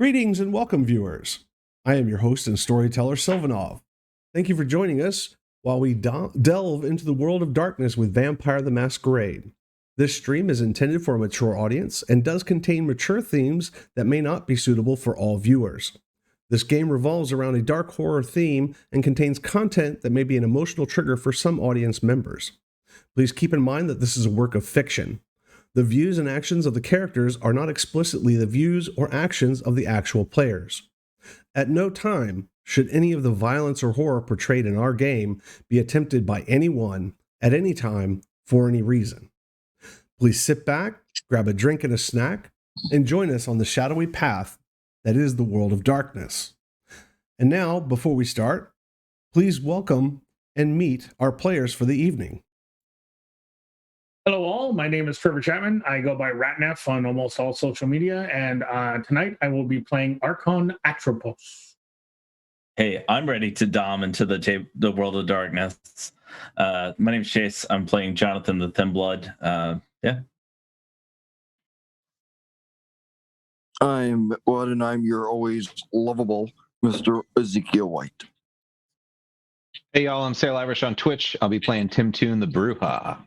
Greetings and welcome, viewers. I am your host and storyteller, Sylvanov. Thank you for joining us while we delve into the world of darkness with Vampire the Masquerade. This stream is intended for a mature audience and does contain mature themes that may not be suitable for all viewers. This game revolves around a dark horror theme and contains content that may be an emotional trigger for some audience members. Please keep in mind that this is a work of fiction. The views and actions of the characters are not explicitly the views or actions of the actual players. At no time should any of the violence or horror portrayed in our game be attempted by anyone at any time for any reason. Please sit back, grab a drink and a snack, and join us on the shadowy path that is the world of darkness. And now, before we start, please welcome and meet our players for the evening. Hello all, my name is Trevor Chapman. I go by Ratnef on almost all social media, and tonight I will be playing Archon Atripos. Hey, I'm ready to dom into the world of darkness. My name's Chase. I'm playing Jonathan the Thin Blood. Yeah. I'm Mitwad, and I'm your always lovable Mr. Ezekiel White. Hey y'all, I'm Sailirish on Twitch. I'll be playing Toon the Bruja.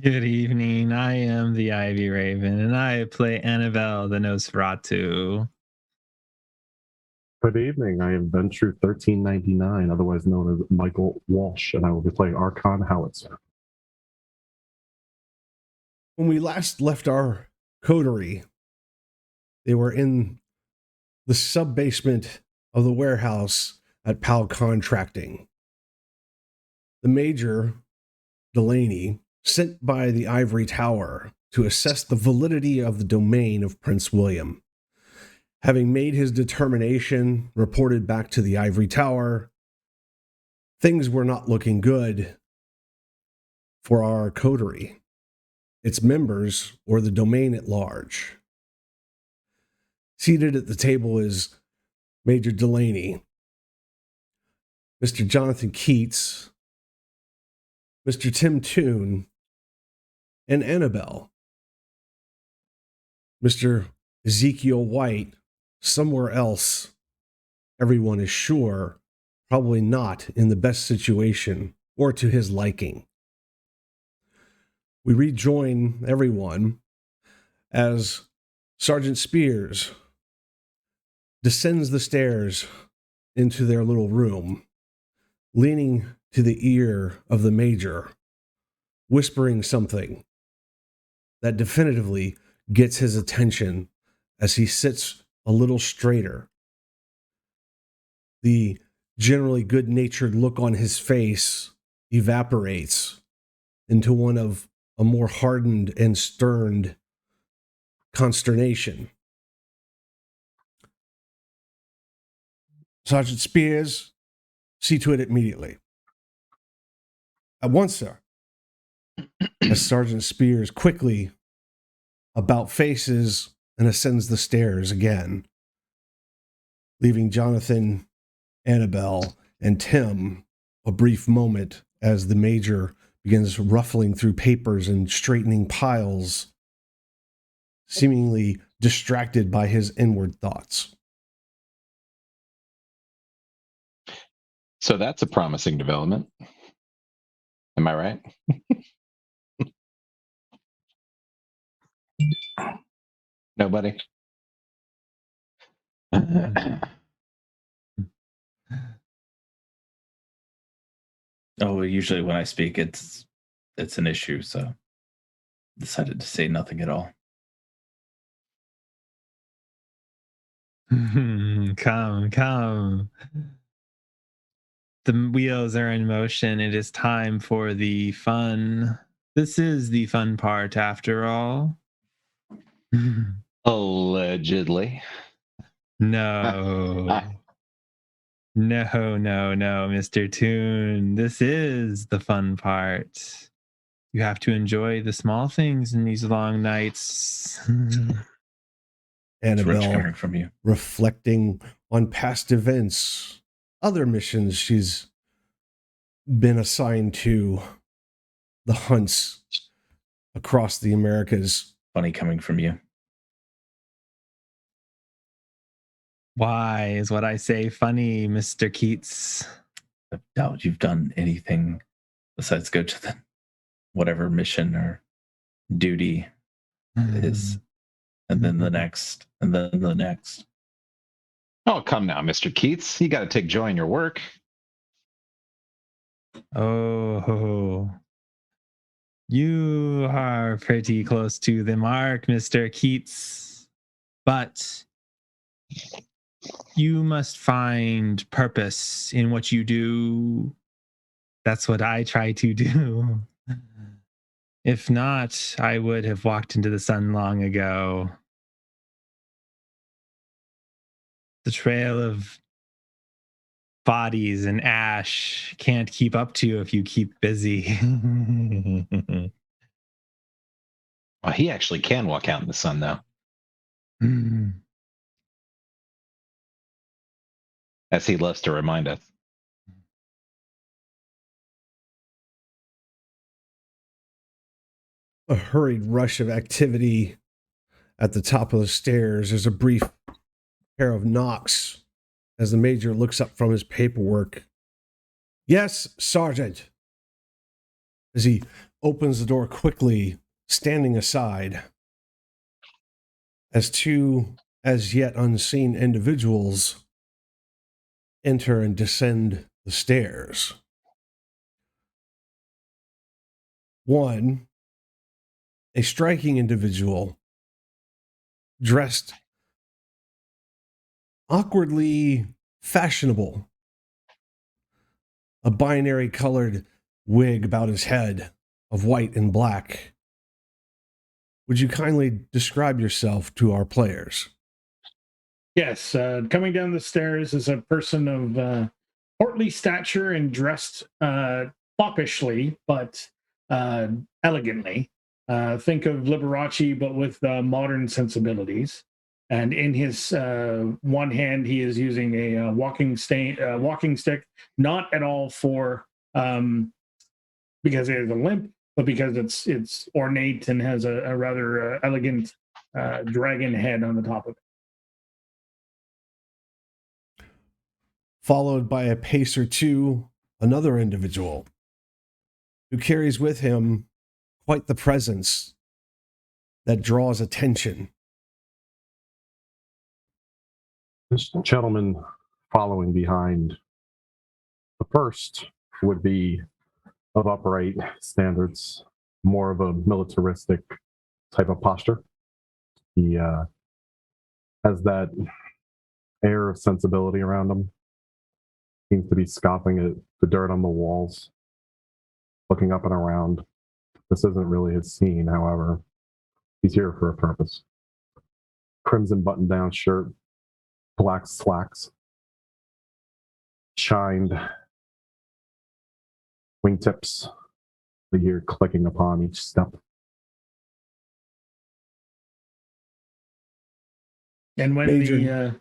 Good evening. I am the Ivy Raven, and I play Annabelle the Nosferatu. Good evening. I am Venture 1399, otherwise known as Michael Walsh, and I will be playing Archon Howitzer. When we last left our coterie, they were in the sub-basement of the warehouse at PAL Contracting. The Major, Delaney, sent by the Ivory Tower to assess the validity of the domain of Prince William. Having made his determination, reported back to the Ivory Tower, things were not looking good for our coterie, its members, or the domain at large. Seated at the table is Major Delaney, Mr. Jonathan Keats, Mr. Tim Toon, and Annabelle. Mr. Ezekiel White, somewhere else, everyone is sure, probably not in the best situation or to his liking. We rejoin everyone as Sergeant Spears descends the stairs into their little room, leaning to the ear of the Major, whispering something that definitively gets his attention as he sits a little straighter. The generally good-natured look on his face evaporates into one of a more hardened and stern consternation. Sergeant Spears, see to it immediately. At once, sir. As Sergeant Spears quickly about faces and ascends the stairs again, leaving Jonathan, Annabelle, and Tim a brief moment as the Major begins ruffling through papers and straightening piles, seemingly distracted by his inward thoughts. So that's a promising development. Am I right? Nobody? Usually when I speak, it's an issue, so decided to say nothing at all. Come. The wheels are in motion. It is time for the fun. This is the fun part, after all. Allegedly. No. No, Mr. Toon. This is the fun part. You have to enjoy the small things in these long nights. Annabelle, coming from you, reflecting on past events, other missions she's been assigned to, the hunts across the Americas. Funny coming from you. Why is what I say funny, Mr. Keats? I doubt you've done anything besides go to the whatever mission or duty is, and then the next, and then the next. Oh, come now, Mr. Keats. You got to take joy in your work. Oh, you are pretty close to the mark, Mr. Keats. But you must find purpose in what you do. That's what I try to do. If not, I would have walked into the sun long ago. The trail of bodies and ash can't keep up to you if you keep busy. Well, he actually can walk out in the sun, though, as he loves to remind us. A hurried rush of activity at the top of the stairs. There's a brief pair of knocks as the major looks up from his paperwork. Yes, Sergeant. As he opens the door quickly, standing aside, as two as yet unseen individuals enter and descend the stairs. One, a striking individual dressed awkwardly fashionable, a binary colored wig about his head of white and black. Would you kindly describe yourself to our players? Yes, coming down the stairs is a person of portly stature and dressed foppishly, but elegantly. Think of Liberace, but with modern sensibilities. And in his one hand, he is using a walking stick, not at all for because it is a limp, but because it's ornate and has a rather elegant dragon head on the top of it. Followed by a pace or two, another individual who carries with him quite the presence that draws attention. This gentleman following behind the first would be of upright standards, more of a militaristic type of posture. He has that air of sensibility around him. Seems to be scoffing at the dirt on the walls, looking up and around. This isn't really his scene, however. He's here for a purpose. Crimson button-down shirt, black slacks, shined wingtips. You hear clicking upon each step. And when Major.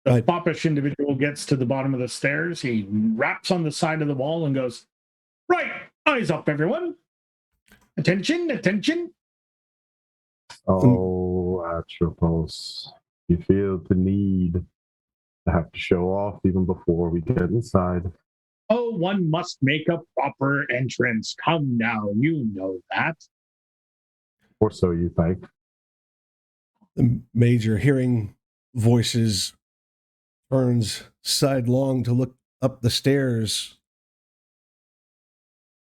the foppish individual gets to the bottom of the stairs, he raps on the side of the wall and goes, "Right, eyes up, everyone. Attention, attention." Oh, Atripos, you feel the need to have to show off even before we get inside. Oh, one must make a proper entrance. Come now, you know that. Or so you think. The major, hearing voices, turns sidelong to look up the stairs.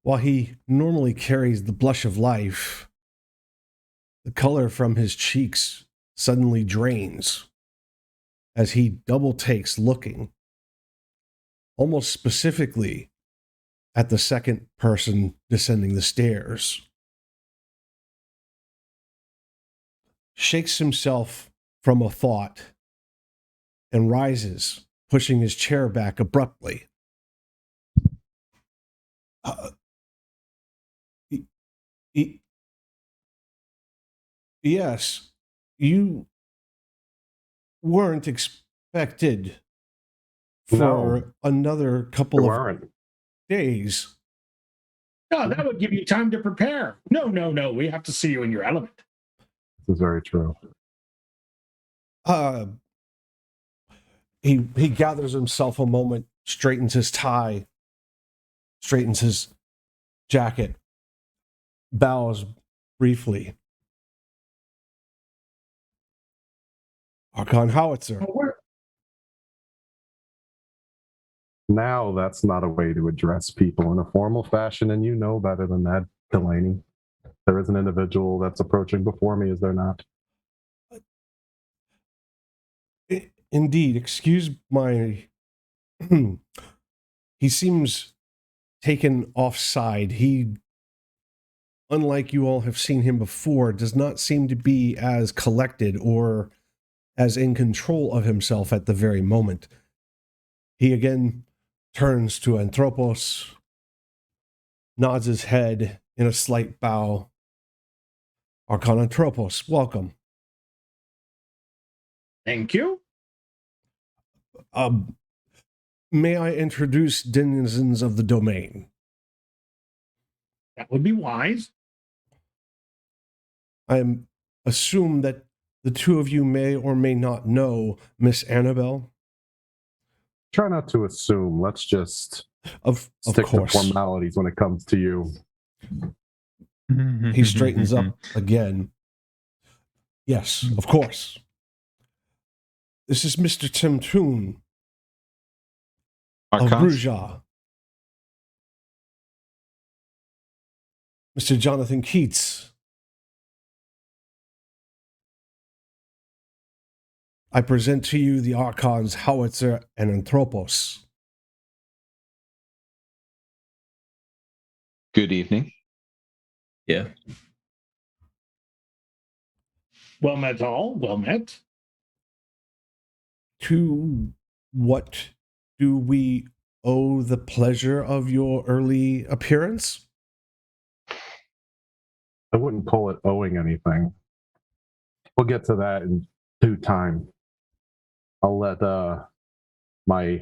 While he normally carries the blush of life, the color from his cheeks suddenly drains as he double takes looking, almost specifically at the second person descending the stairs. Shakes himself from a thought and rises, pushing his chair back abruptly. Yes, you weren't expected for No. another couple You of aren't. days. No, that would give you time to prepare. No. We have to see you in your element. This is very true. He gathers himself a moment, straightens his tie, straightens his jacket, bows briefly. Archon Howitzer. Now that's not a way to address people in a formal fashion, and you know better than that, Delaney. There is an individual that's approaching before me, is there not? Indeed, excuse my... He seems taken offside. He, unlike you all have seen him before, does not seem to be as collected or as in control of himself at the very moment. He again turns to Atripos, nods his head in a slight bow. Archon Atripos, welcome. Thank you. May I introduce denizens of the domain? That would be wise. I assume that the two of you may or may not know Miss Annabelle. Try not to assume. Let's just Of stick to course. formalities when it comes to you. He straightens up again. Yes, of course. This is Mr. Tim Toon of Archons? Bruges. Mr. Jonathan Keats. I present to you the Archons Howitzer and Atripos. Good evening. Yeah. Well met all. Well met. To what do we owe the pleasure of your early appearance? I wouldn't call it owing anything. We'll get to that in due time. I'll let my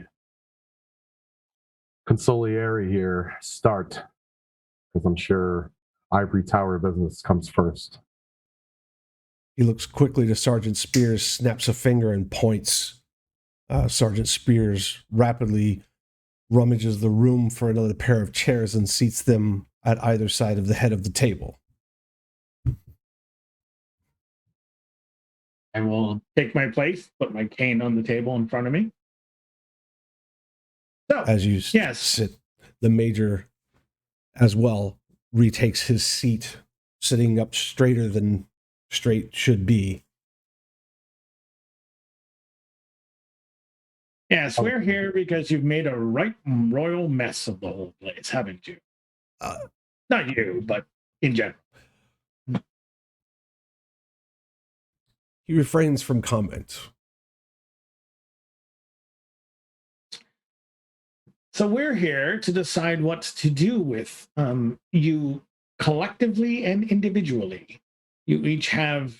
consigliere here start, because I'm sure Ivory Tower business comes first. He looks quickly to Sergeant Spears, snaps a finger and points. Sergeant Spears rapidly rummages the room for another pair of chairs and seats them at either side of the head of the table. I will take my place, put my cane on the table in front of me. So, As you yes. sit, the major as well retakes his seat, sitting up straighter than straight should be. Yes, we're here because you've made a right royal mess of the whole place, haven't you? Not you, but in general. He refrains from comment. So we're here to decide what to do with you collectively and individually. You each have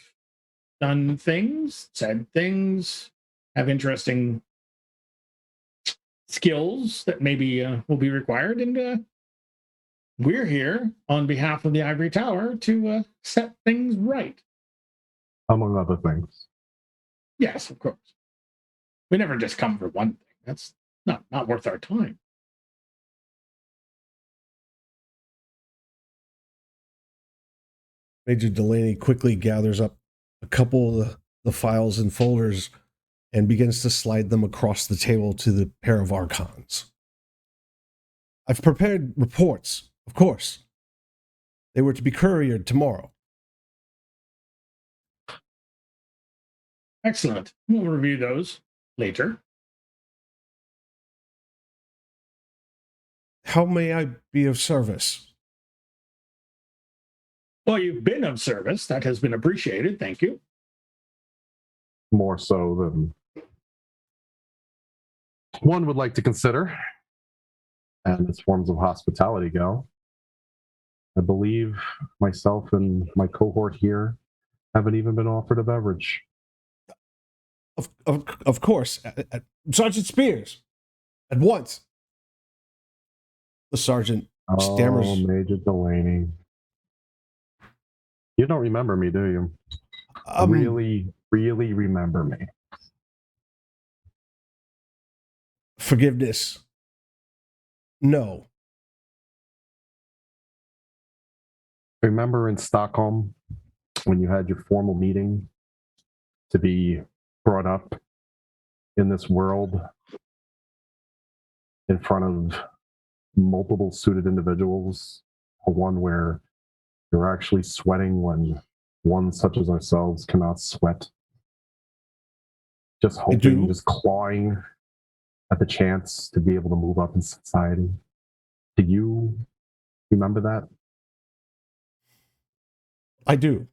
done things, said things, have interesting skills that maybe will be required, and we're here on behalf of the Ivory Tower to set things right. Among other things. Yes, of course. We never just come for one thing. That's not worth our time. Major Delaney quickly gathers up a couple of the files and folders and begins to slide them across the table to the pair of Archons. I've prepared reports, of course. They were to be couriered tomorrow. Excellent. We'll review those later. How may I be of service? Well, you've been of service. That has been appreciated. Thank you. More so than one would like to consider. And as forms of hospitality go, I believe myself and my cohort here haven't even been offered a beverage. Of course. Sergeant Spears. At once. The sergeant stammers. Oh, Major Delaney. You don't remember me, do you? Really remember me. Forgiveness. No. Remember in Stockholm when you had your formal meeting to be brought up in this world in front of multiple suited individuals, one where you're actually sweating when one such as ourselves cannot sweat. Just hoping, just clawing at the chance to be able to move up in society. Do you remember that? I do.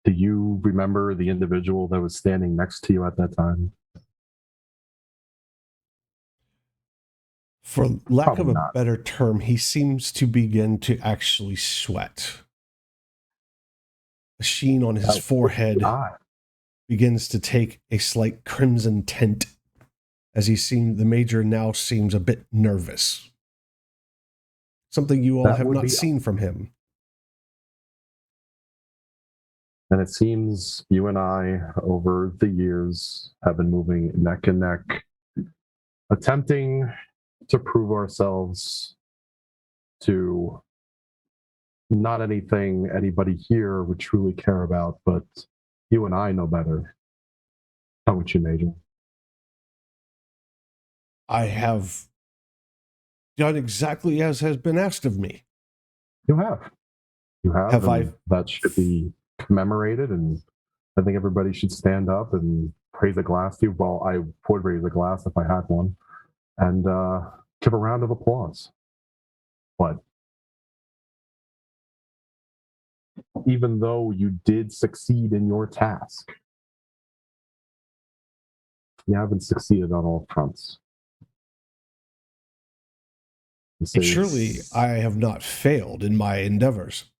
Do you remember the individual that was standing next to you at that time? For lack Probably of a not. better term, he seems to begin to actually sweat. The sheen on his forehead begins to take a slight crimson tint as the major now seems a bit nervous. Something you all have not seen from him. And it seems you and I, over the years, have been moving neck and neck, attempting to prove ourselves to not anything anybody here would truly care about, but you and I know better. Don't you, Major? I have done exactly as has been asked of me. You have. You have. Have I? That should be commemorated, and I think everybody should stand up and raise a glass to you. Well, I would raise a glass if I had one, and give a round of applause. But even though you did succeed in your task, you haven't succeeded on all fronts. Surely I have not failed in my endeavors.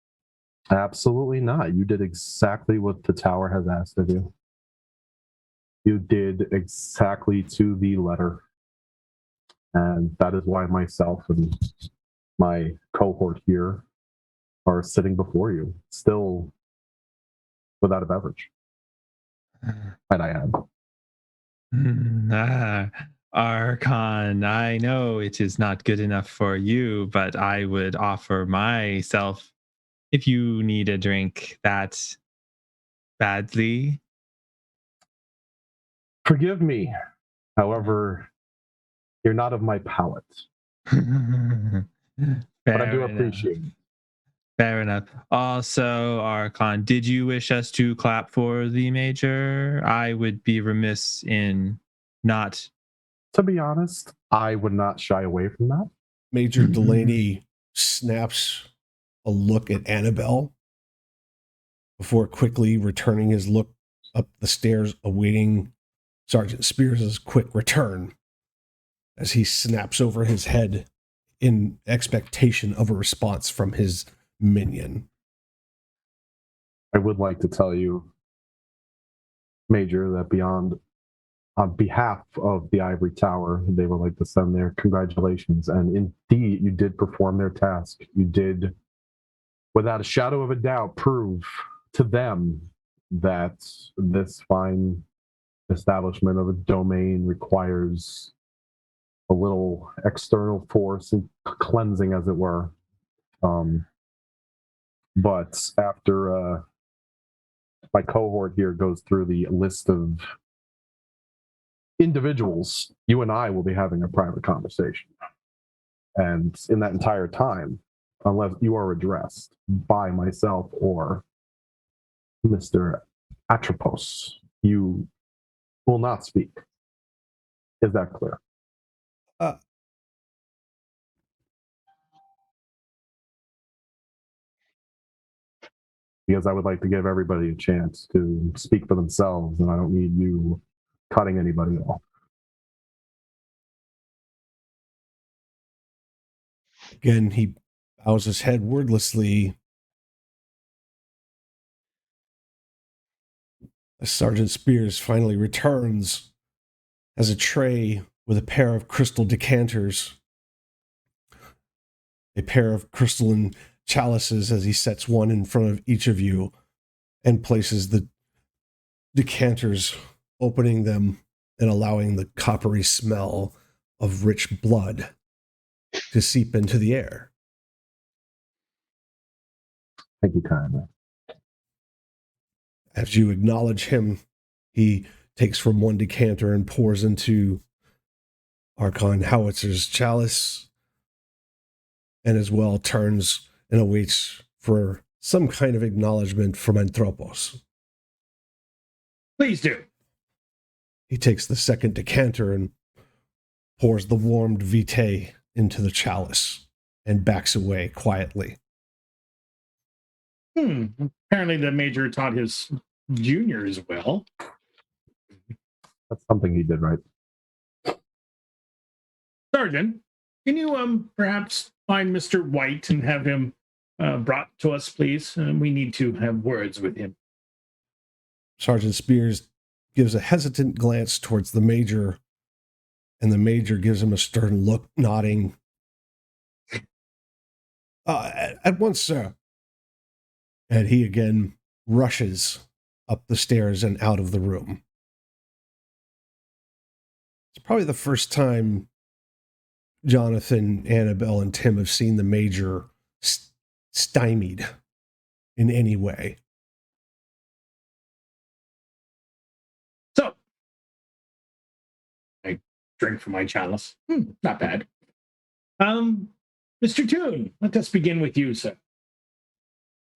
Absolutely not. You did exactly what the tower has asked of you. You did exactly to the letter. And that is why myself and my cohort here are sitting before you, still without a beverage. And I am. Archon, I know it is not good enough for you, but I would offer myself if you need a drink that badly. Forgive me. However, you're not of my palate. But I do appreciate it. Fair enough. Also, Archon, did you wish us to clap for the major? I would be remiss in not. To be honest, I would not shy away from that. Major Delaney snaps a look at Annabelle before quickly returning his look up the stairs, awaiting Sergeant Spears' quick return as he snaps over his head in expectation of a response from his minion. I would like to tell you, Major, that on behalf of the Ivory Tower, they would like to send their congratulations. And indeed, you did perform their task. You did, without a shadow of a doubt, prove to them that this fine establishment of a domain requires a little external force and cleansing, as it were. But after my cohort here goes through the list of individuals, you and I will be having a private conversation. And in that entire time, unless you are addressed by myself or Mr. Atripos, you will not speak. Is that clear? Because I would like to give everybody a chance to speak for themselves, and I don't need you cutting anybody off. Again, he bows his head wordlessly. As Sergeant Spears finally returns as a tray with a pair of crystal decanters, a pair of crystalline chalices, as he sets one in front of each of you and places the decanters, opening them and allowing the coppery smell of rich blood to seep into the air. Thank you kindly. As you acknowledge him, he takes from one decanter and pours into Archon Howitzer's chalice, and as well turns and awaits for some kind of acknowledgement from Atripos. Please do. He takes the second decanter and pours the warmed vitae into the chalice and backs away quietly. Apparently the major taught his juniors well. That's something he did right. Sergeant, can you perhaps find Mr. White and have him brought to us, please? We need to have words with him. Sergeant Spears gives a hesitant glance towards the major, and the major gives him a stern look, nodding. At once, sir. And he again rushes up the stairs and out of the room. It's probably the first time Jonathan, Annabelle, and Tim have seen the major stymied in any way. So, I drink from my chalice. Not bad. Mr. Toon, let us begin with you, sir.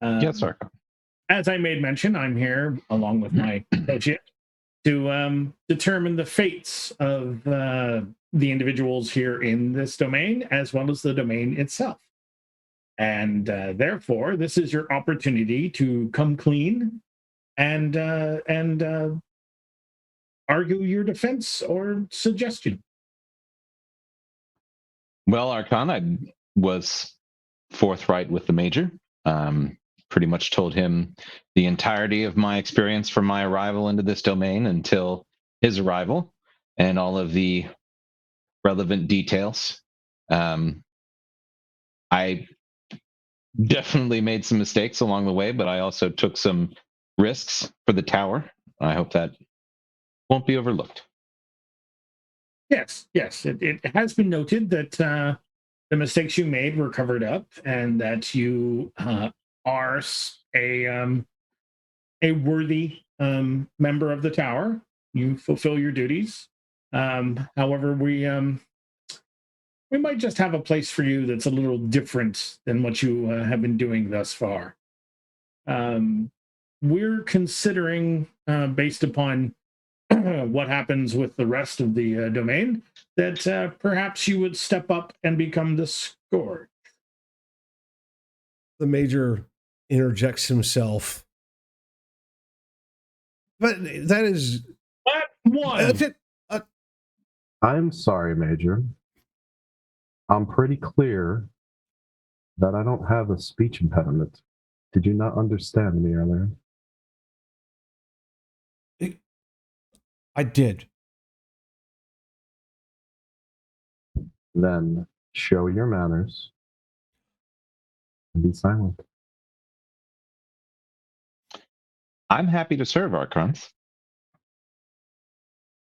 Yes, sir. As I made mention, I'm here along with my associate to determine the fates of the individuals here in this domain, as well as the domain itself. And therefore, this is your opportunity to come clean and argue your defense or suggestion. Well, Archon, I was forthright with the major. Pretty much told him the entirety of my experience from my arrival into this domain until his arrival and all of the relevant details. I definitely made some mistakes along the way, but I also took some risks for the tower. I hope that won't be overlooked. Yes. It has been noted that the mistakes you made were covered up, and that you are a worthy member of the tower. You fulfill your duties. However, we might just have a place for you that's a little different than what you have been doing thus far. We're considering, based upon what happens with the rest of the domain, that perhaps you would step up and become the Scourge. The major interjects himself. But that is... One! I'm sorry, Major. I'm pretty clear that I don't have a speech impediment. Did you not understand me earlier? I did. Then show your manners and be silent. I'm happy to serve, Archons.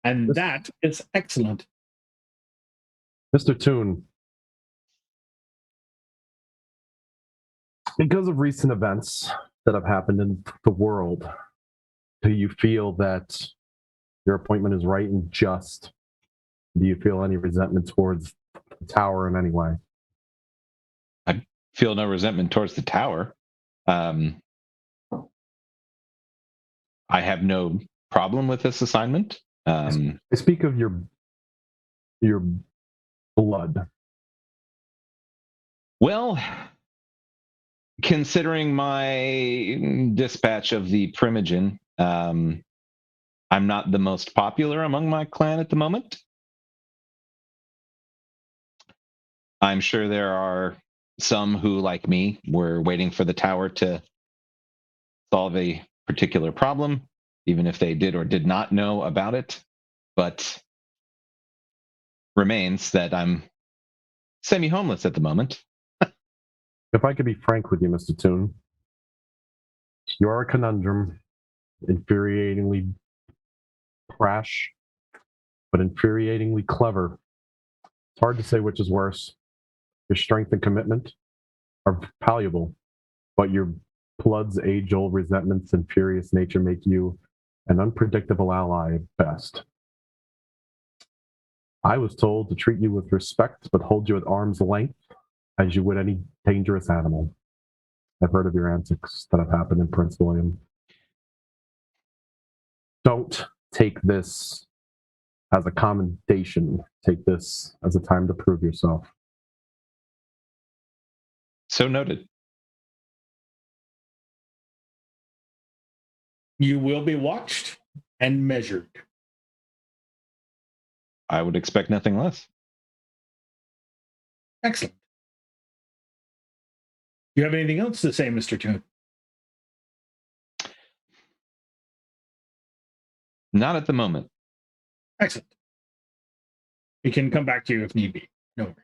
And that is excellent. Mr. Toon, because of recent events that have happened in the world, do you feel that your appointment is right and just? Do you feel any resentment towards the tower in any way? I feel no resentment towards the tower. I have no problem with this assignment. I speak of your blood. Well, considering my dispatch of the Primogen, I'm not the most popular among my clan at the moment. I'm sure there are some who, like me, were waiting for the tower to solve a particular problem, even if they did or did not know about it. But remains that I'm semi-homeless at the moment. If I could be frank with you, Mr. Toon, you are a conundrum, infuriatingly brash, but infuriatingly clever. It's hard to say which is worse. Your strength and commitment are valuable, but your blood's age-old resentments and furious nature make you an unpredictable ally at best. I was told to treat you with respect, but hold you at arm's length as you would any dangerous animal. I've heard of your antics that have happened in Prince William. Don't take this as a commendation. Take this as a time to prove yourself. So noted. You will be watched and measured. I would expect nothing less. Excellent. Do you have anything else to say, Mr. Toon? Not at the moment. Excellent. We can come back to you if need be. No worries.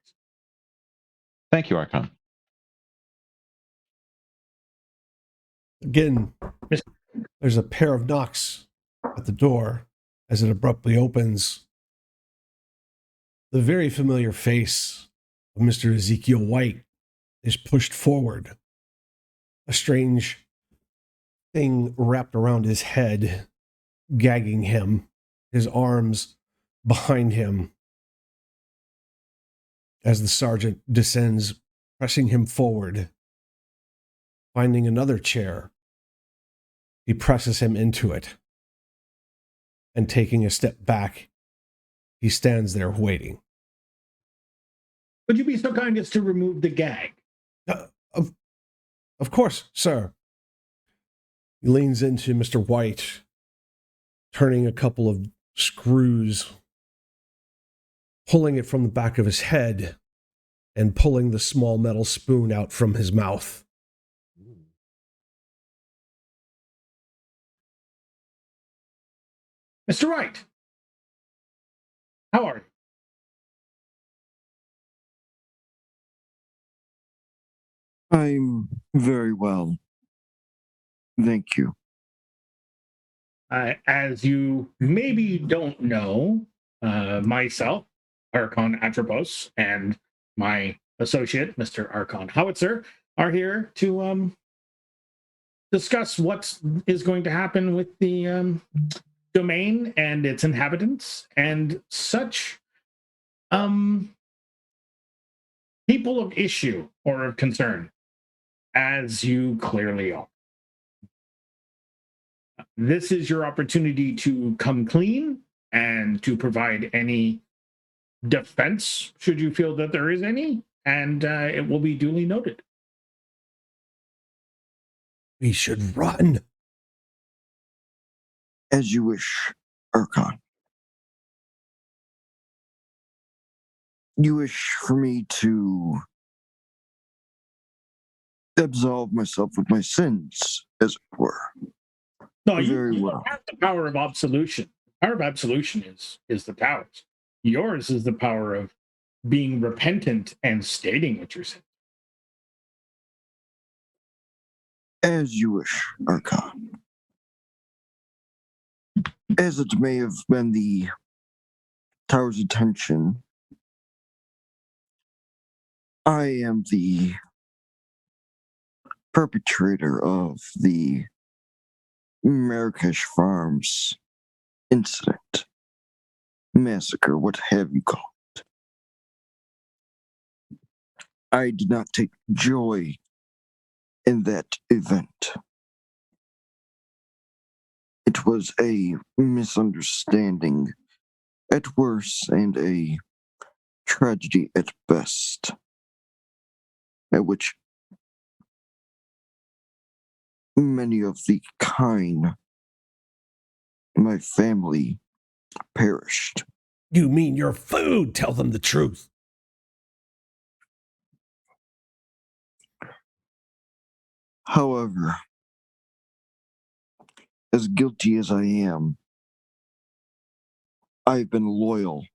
Thank you, Archon. Again, there's a pair of knocks at the door as it abruptly opens. The very familiar face of Mr. Ezekiel White is pushed forward. A strange thing wrapped around his head, gagging him, his arms behind him. As the sergeant descends, pressing him forward, finding another chair, he presses him into it. And taking a step back, he stands there waiting. Would you be so kind as to remove the gag? Of course, sir. He leans into Mr. White, turning a couple of screws, pulling it from the back of his head, and pulling the small metal spoon out from his mouth. Mr. Wright, how are you? I'm very well. Thank you. As you maybe don't know, myself, Archon Atripos, and my associate, Mr. Archon Howitzer, are here to discuss what is going to happen with the domain and its inhabitants and such people of issue or of concern, as you clearly are. This is your opportunity to come clean and to provide any defense, should you feel that there is any, and it will be duly noted. We should run. As you wish, Archon. You wish for me to absolve myself of my sins, as it were. No, Very you well. have the power of absolution. The power of absolution is the Taoist. Yours is the power of being repentant and stating what you're saying. As you wish, Archon. As it may have been the Tower's intention, I am the perpetrator of the Marrakesh Farms incident, massacre, what have you called it. I did not take joy in that event. It was a misunderstanding at worst and a tragedy at best, at which many of the kind, my family, perished. You mean your food? Tell them the truth. However, as guilty as I am, I've been loyal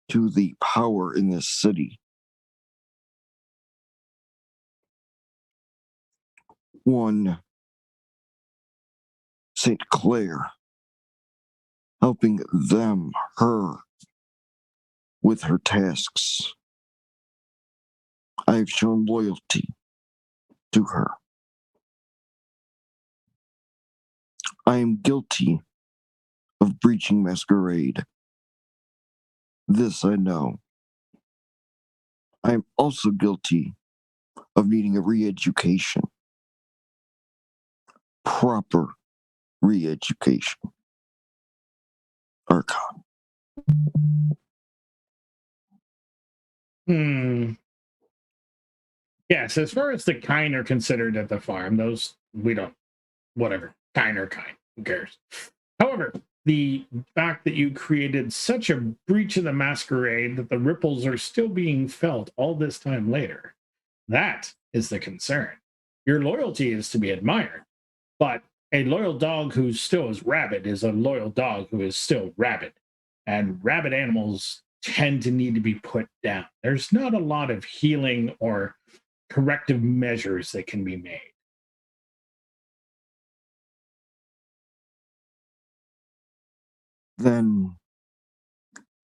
to the power in this city. One St. Clair, helping her, with her tasks. I have shown loyalty to her. I am guilty of breaching Masquerade. This I know. I am also guilty of needing a re-education. Proper re-education. Archon. Yes, as far as the kind are considered at the farm, those we don't, whatever, kind are kind, who cares? However, the fact that you created such a breach of the Masquerade that the ripples are still being felt all this time later, that is the concern. Your loyalty is to be admired, but a loyal dog who still is rabid is a loyal dog who is still rabid, and rabid animals tend to need to be put down. There's not a lot of healing or corrective measures that can be made. Then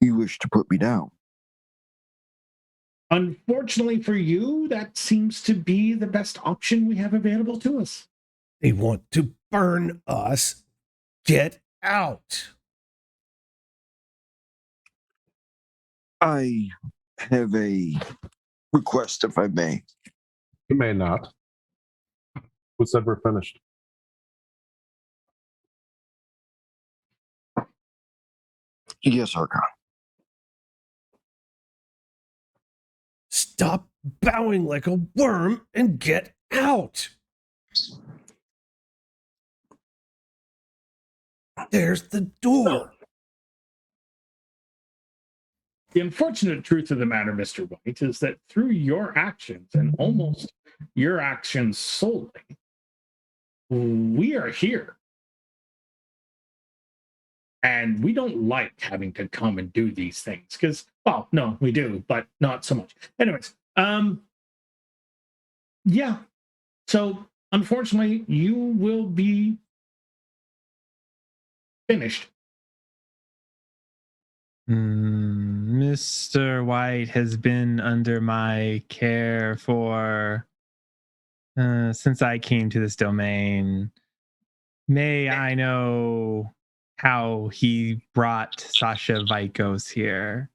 you wish to put me down. Unfortunately for you, that seems to be the best option we have available to us. They want to burn us. Get out. I have a request, if I may. You may not. Who said we're finished? Yes, Archon. Stop bowing like a worm and get out. There's the door. The unfortunate truth of the matter, Mr. White, is that through your actions, and almost your actions solely, we are here. And we don't like having to come and do these things because, well, no, we do, but not so much. Anyways, yeah. So unfortunately, you will be finished. Mr. White has been under my care for since I came to this domain. May I know how he brought Sasha Vikos here?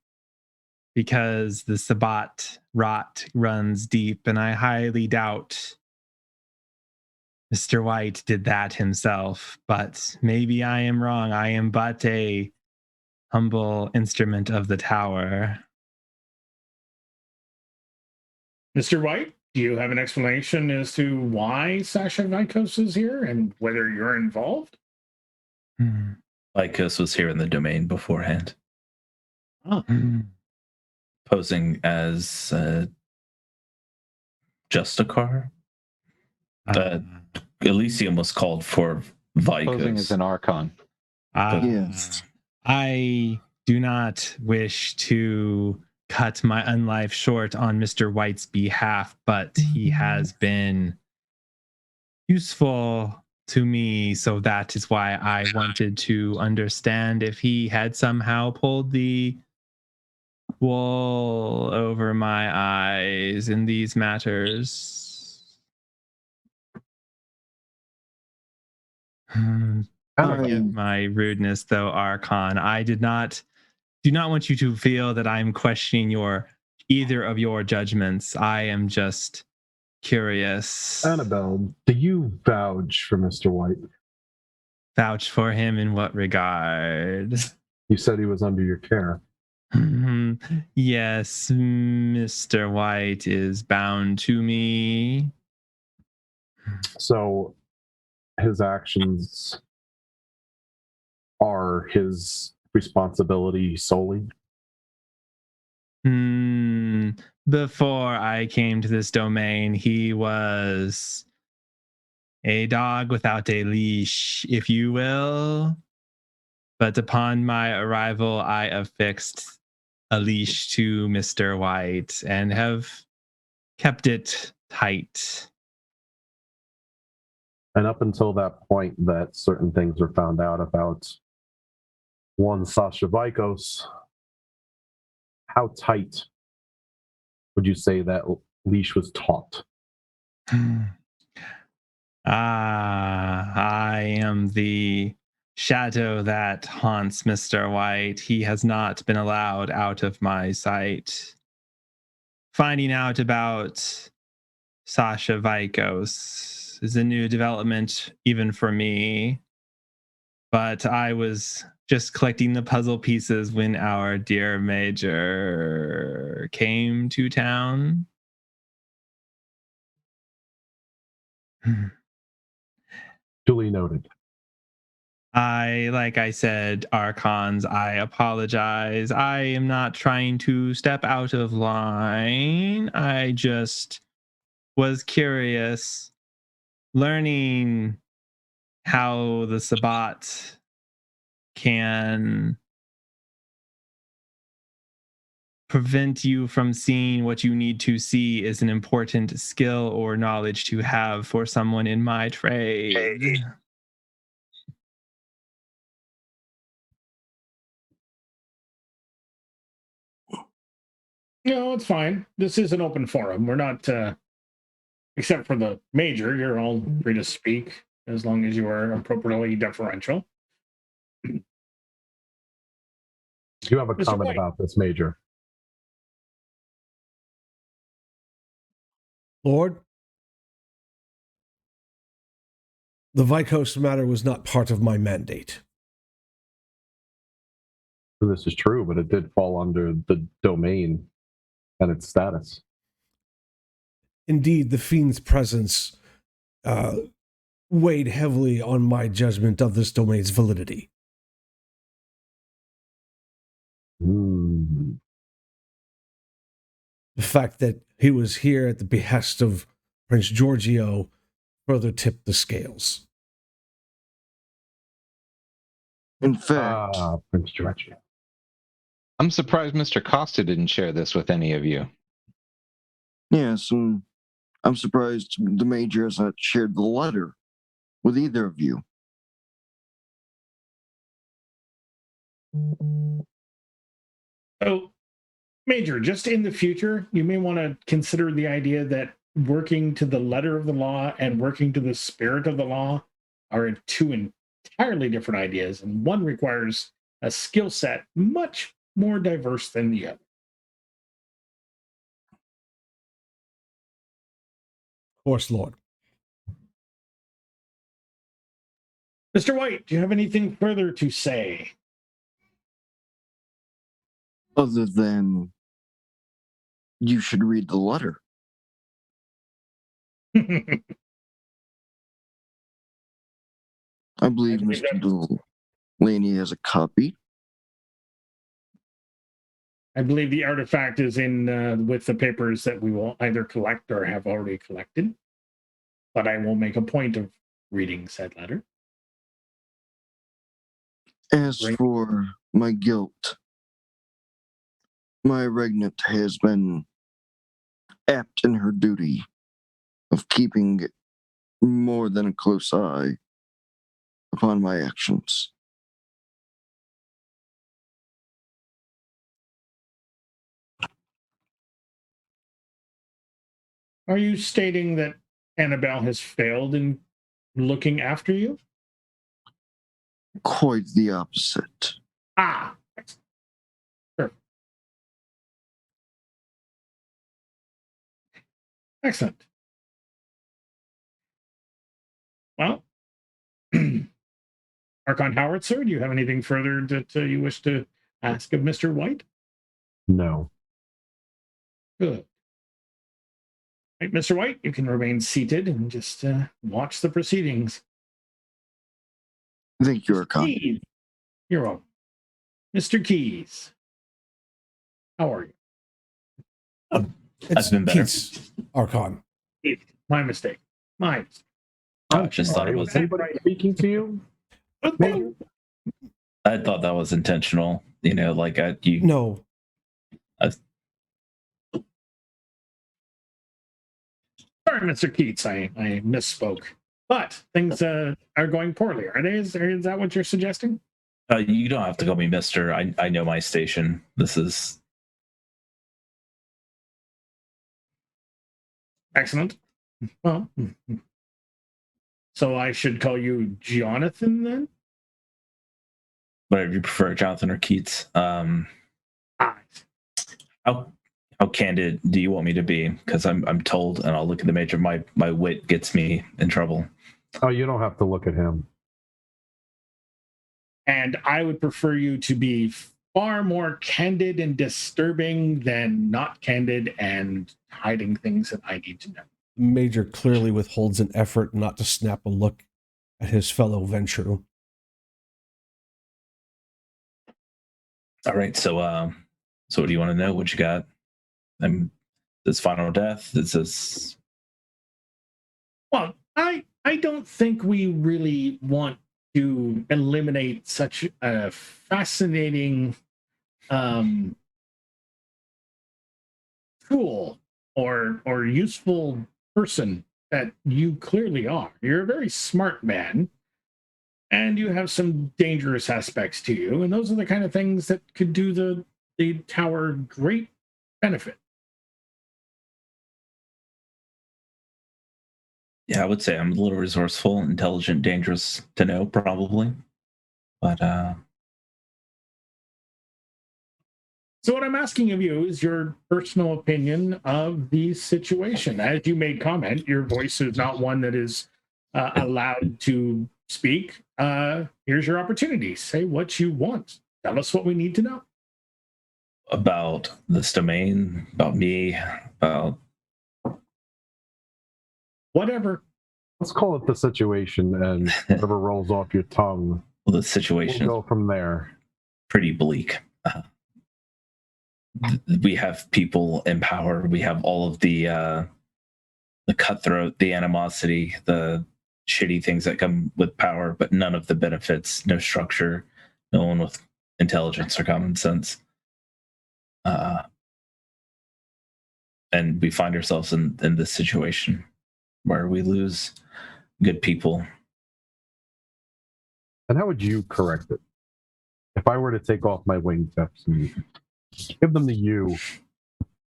Because the Sabbat rot runs deep, and I highly doubt Mr. White did that himself. But maybe I am wrong. I am but a humble instrument of the tower. Mr. White, do you have an explanation as to why Sasha Vikos is here and whether you're involved? Lycos was here in the domain beforehand, Oh. posing as Justicar. Elysium was called for Posing as Vicos. an Archon. Yes. I do not wish to cut my unlife short on Mr. White's behalf, but he has been useful to me, so that is why I wanted to understand if he had somehow pulled the wool over my eyes in these matters. Forgive my rudeness, though, Archon. I do not want you to feel that I'm questioning either of your judgments. I am just curious. Annabelle, do you vouch for Mr. White? Vouch for him in what regard? You said he was under your care. Yes, Mr. White is bound to me. So his actions are his responsibility solely? Before I came to this domain, he was a dog without a leash, if you will. But upon my arrival, I affixed a leash to Mr. White and have kept it tight. And up until that point that certain things were found out about one Sasha Vikos, how tight would you say that leash was taut? I am the shadow that haunts Mr. White. He has not been allowed out of my sight. Finding out about Sasha Vikos is a new development even for me. But I was just collecting the puzzle pieces when our dear Major came to town. Duly noted. Like I said, Archons, I apologize. I am not trying to step out of line. I just was curious, learning how the Sabbat can prevent you from seeing what you need to see is an important skill or knowledge to have for someone in my trade. No, it's fine. This is an open forum. We're not, except for the major, you're all free to speak as long as you are appropriately deferential. Do you have a Mr. comment White. about this, Major? Lord, the Vikos matter was not part of my mandate. This is true, but it did fall under the domain and its status. Indeed, the fiend's presence weighed heavily on my judgment of this domain's validity. Mm. The fact that he was here at the behest of Prince Giorgio further tipped the scales. In fact, Prince George. I'm surprised Mr. Costa didn't share this with any of you. yes, and I'm surprised the Major has not shared the letter with either of you. So, Major, just in the future, you may want to consider the idea that working to the letter of the law and working to the spirit of the law are two entirely different ideas, and one requires a skill set much more diverse than the other. Of course, Lord. Mr. White, do you have anything further to say? Other than you should read the letter. I believe Mr. Delaney has a copy. I believe the artifact is in with the papers that we will either collect or have already collected. But I will make a point of reading said letter. As Right. for my guilt, my regnant has been apt in her duty of keeping more than a close eye upon my actions. Are you stating that Annabelle has failed in looking after you? Quite the opposite. Ah, sure. Excellent. Well, Archon Howitzer, do you have anything further that you wish to ask of Mr. White? No. Good. Right, Mr. White, you can remain seated and just watch the proceedings. Thank you, Archon. Keys. You're welcome. Mr. Keys, how are you? It's I've been better. Keats, Archon. My mistake. My mistake. I just thought it Sorry, was. anybody speaking to you? Major? I thought that was intentional. You know, like No. Sorry, Mr. Keats, I misspoke. But things are going poorly, are they? Is that what you're suggesting? You don't have to call me Mister. I know my station. This is Excellent. Well, so I should call you Jonathan then? whatever you prefer, Jonathan or Keats. Ah, How candid do you want me to be? Because I'm told, and I'll look at the major. My wit gets me in trouble. Oh, you don't have to look at him. and I would prefer you to be far more candid and disturbing than not candid and hiding things that I need to know. Major clearly withholds an effort not to snap a look at his fellow Ventru. All right, so what do you want to know? What you got? This final death. This is Well, I don't think we really want to eliminate such a fascinating tool or useful person that you clearly are. You're a very smart man, and you have some dangerous aspects to you, and those are the kind of things that could do the tower great benefit. yeah. I would say I'm a little resourceful, intelligent, dangerous to know, probably. But So what I'm asking of you is your personal opinion of the situation. As you made comment, your voice is not one that is allowed to speak. Here's your opportunity. Say what you want. Tell us what we need to know. about this domain, about me, about Whatever. Let's call it the situation, and whatever rolls off your tongue, the we'll situation. go from there. Pretty bleak. We have people in power. We have all of the cutthroat, the animosity, the shitty things that come with power, but none of the benefits. No structure. No one with intelligence or common sense. And we find ourselves in this situation where we lose good people. And how would you correct it? If I were to take off my wingtips and give them to you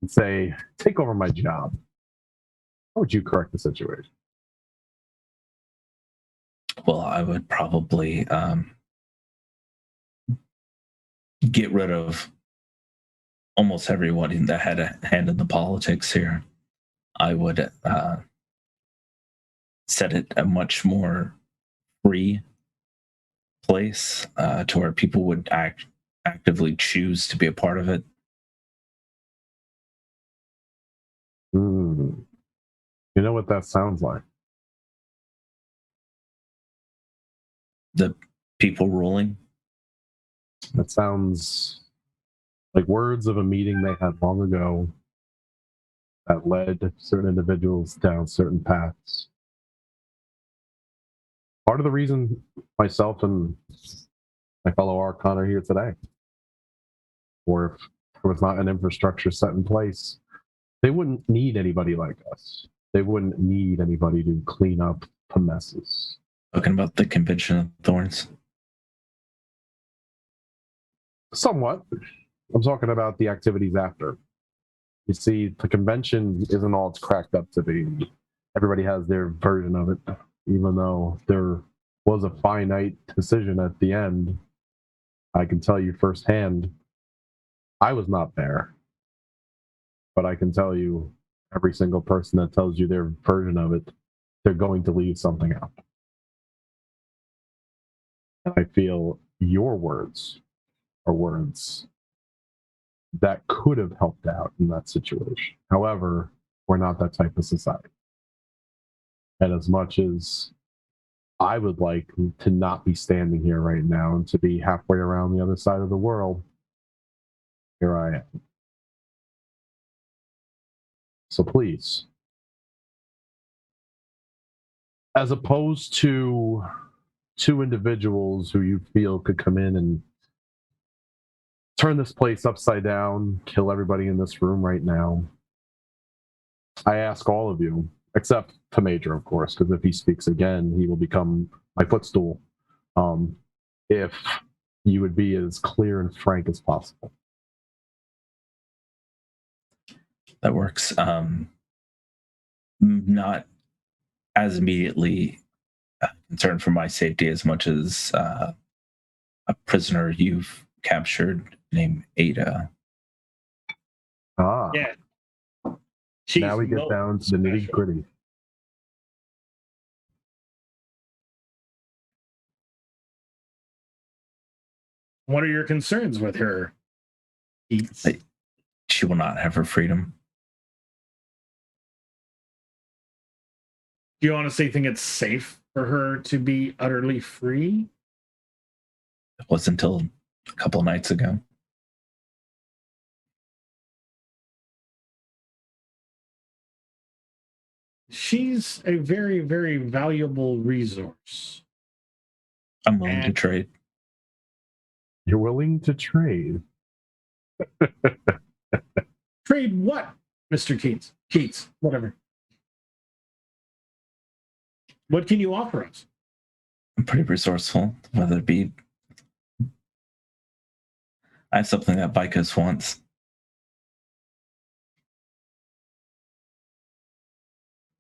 and say, take over my job, how would you correct the situation? Well, I would probably get rid of almost everyone that had a hand in the politics here. I would set it a much more free place to where people would actively choose to be a part of it. You know what that sounds like? The people ruling. That sounds like words of a meeting they had long ago that led certain individuals down certain paths. Part of the reason myself and my fellow Archon are here today. Or if there was not an infrastructure set in place, they wouldn't need anybody like us. They wouldn't need anybody to clean up the messes. Talking about the Convention of Thorns. Somewhat. I'm talking about the activities after. You see, the convention isn't all it's cracked up to be. Everybody has their version of it, even though there was a finite decision at the end. I can tell you firsthand, I was not there. But I can tell you, every single person that tells you their version of it, they're going to leave something out. And I feel your words are words that could have helped out in that situation. However, we're not that type of society. And as much as I would like to not be standing here right now and to be halfway around the other side of the world, here I am. So please, as opposed to two individuals who you feel could come in and turn this place upside down, kill everybody in this room right now, I ask all of you, except to Major, of course, because if he speaks again, he will become my footstool. If you would be as clear and frank as possible. That works. Not as immediately concerned for my safety as much as a prisoner you've captured named Ada. Ah, Yeah. She's now we get most down to the nitty special. gritty. What are your concerns with her? Keats? She will not have her freedom. Do you honestly think it's safe for her to be utterly free? It was until a couple of nights ago. She's a very, very valuable resource. I'm willing to And- trade. You're willing to trade. Trade what, Mr. Keats? Keats, whatever. What can you offer us? I'm pretty resourceful, whether it be. I have something that Vicos wants.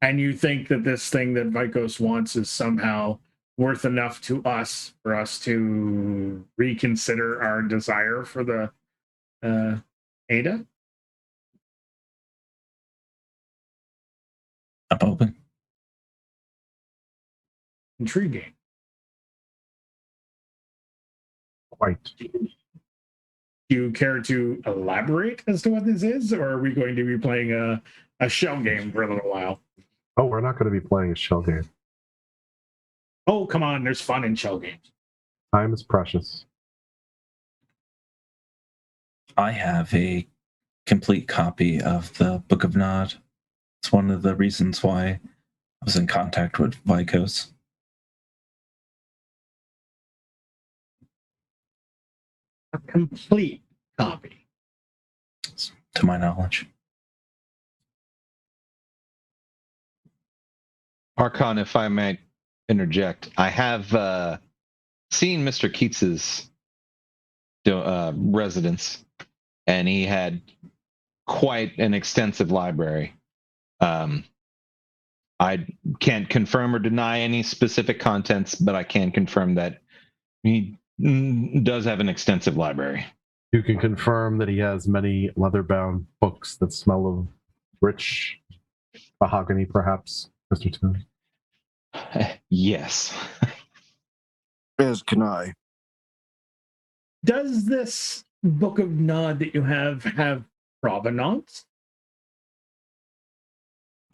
And you think that this thing that Vicos wants is somehow worth enough to us for us to reconsider our desire for the Ada? I'm open. Intriguing. Quite. Do you care to elaborate as to what this is, or are we going to be playing a shell game for a little while? Oh, we're not going to be playing a shell game. Oh, come on, there's fun in shell games. Time is precious. I have a complete copy of the Book of Nod. It's one of the reasons why I was in contact with Vicos. A complete copy. To my knowledge. Archon, if I might interject, I have seen Mr. Keats's residence, and he had quite an extensive library. I can't confirm or deny any specific contents, but I can confirm that he does have an extensive library. You can confirm that he has many leather-bound books that smell of rich mahogany, perhaps, Mr. Toon. Yes. As can I. Does this Book of Nod that you have provenance?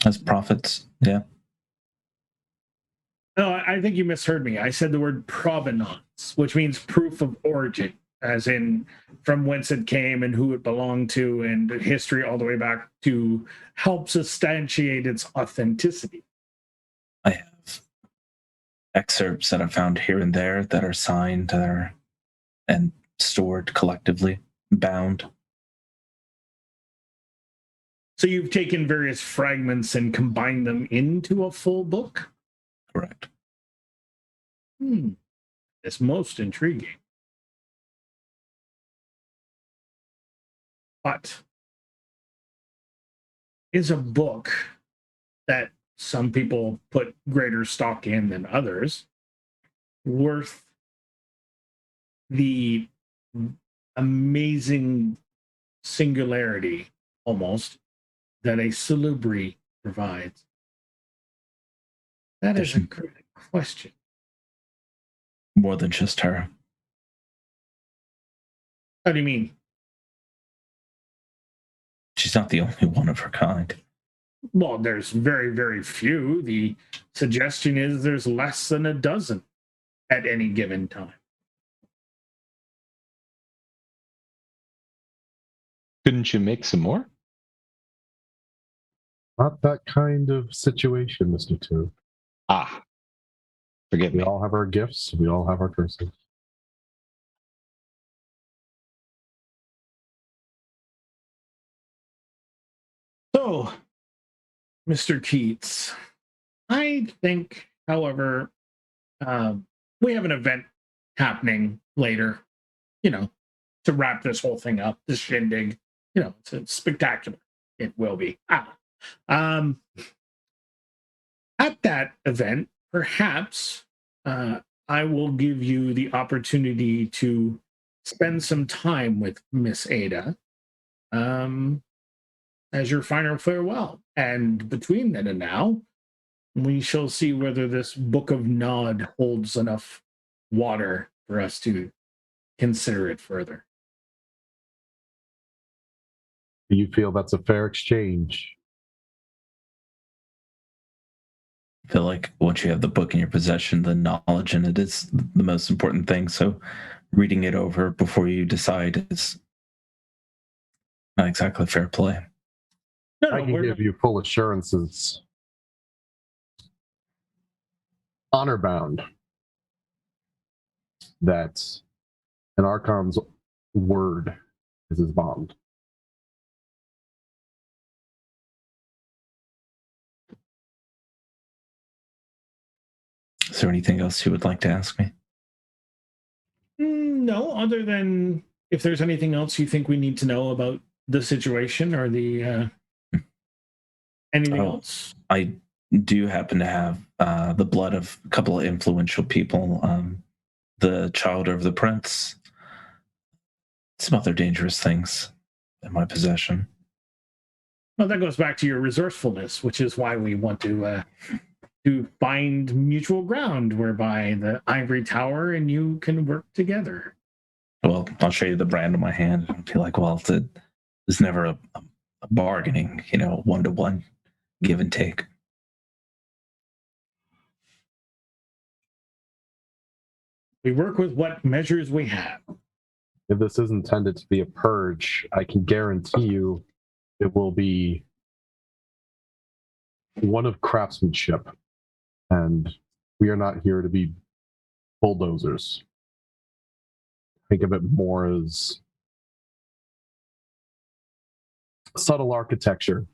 As prophets, yeah. No, I think you misheard me. I said the word provenance, which means proof of origin, as in from whence it came and who it belonged to, and history all the way back to help substantiate its authenticity. I have excerpts that I found here and there that are signed and stored collectively, bound. So you've taken various fragments and combined them into a full book? Correct. It's most intriguing. But is a book that some people put greater stock in than others worth the amazing singularity almost that a salubri provides? That is a good question. More than just her. How do you mean? She's not the only one of her kind. Well, there's very, very few. The suggestion is there's less than a dozen at any given time. Couldn't you make some more? Not that kind of situation, Mr. Toon. Ah, forgive We me. all have our gifts. We all have our curses. So, Mr. Keats, I think, however, we have an event happening later to wrap this whole thing up, this shindig. It's spectacular. It will be. At that event, perhaps I will give you the opportunity to spend some time with Miss Ada as your final farewell. And between then and now, we shall see whether this Book of Nod holds enough water for us to consider it further. Do you feel that's a fair exchange? I feel like once you have the book in your possession, the knowledge in it is the most important thing. So reading it over before you decide is not exactly fair play. No, I can give you full assurances. Honor bound that an Archon's word is his bond. Is there anything else you would like to ask me? No, other than if there's anything else you think we need to know about the situation or the anything else. I do happen to have the blood of a couple of influential people, the child of the prince, some other dangerous things in my possession. Well, that goes back to your resourcefulness, which is why we want to find mutual ground whereby the ivory tower and you can work together. Well, I'll show you the brand on my hand and be like, well, there's never a bargaining, one-to-one give and take. We work with what measures we have. If this is intended to be a purge, I can guarantee you it will be one of craftsmanship. And we are not here to be bulldozers. Think of it more as subtle architecture.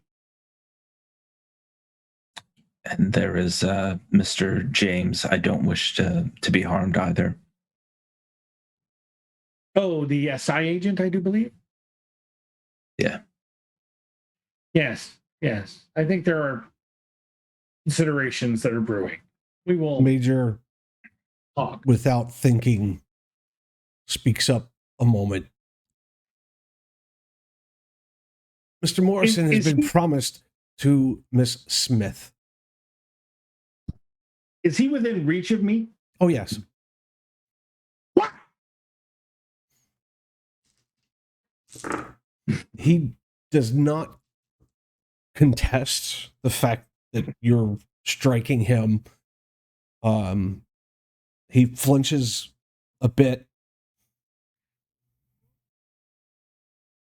And there is Mr. James. I don't wish to be harmed either. Oh, the SI agent, I do believe? Yeah. Yes. I think there are considerations that are brewing. We will Major, talk. Without thinking, speaks up a moment. Mr. Morrison has been promised to Miss Smith. Is he within reach of me? Oh, yes. What? He does not contest the fact that you're striking him. He flinches a bit,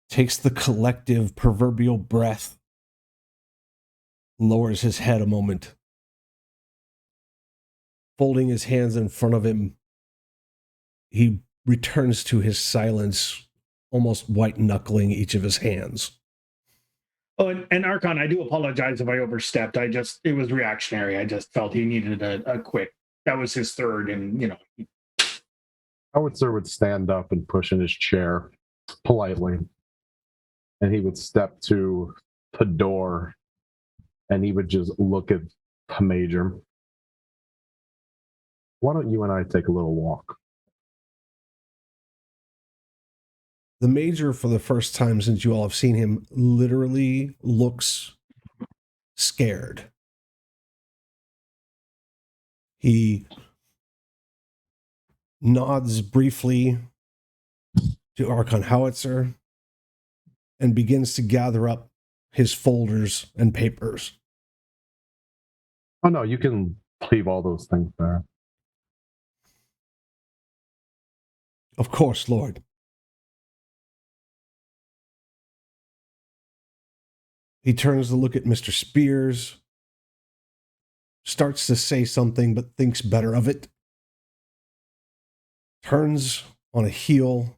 takes the collective proverbial breath, lowers his head a moment, folding his hands in front of him. He returns to his silence, almost white-knuckling each of his hands. Oh, and Archon, I do apologize if I overstepped. It was reactionary. I just felt he needed a quick. That was his third, and Howitzer would stand up and push in his chair politely. And he would step to the door and he would just look at the Major. Why don't you and I take a little walk? The Major, for the first time since you all have seen him, literally looks scared. He nods briefly to Archon Howitzer and begins to gather up his folders and papers. Oh, no, you can leave all those things there. Of course, Lord. He turns to look at Mr. Spears, starts to say something, but thinks better of it. Turns on a heel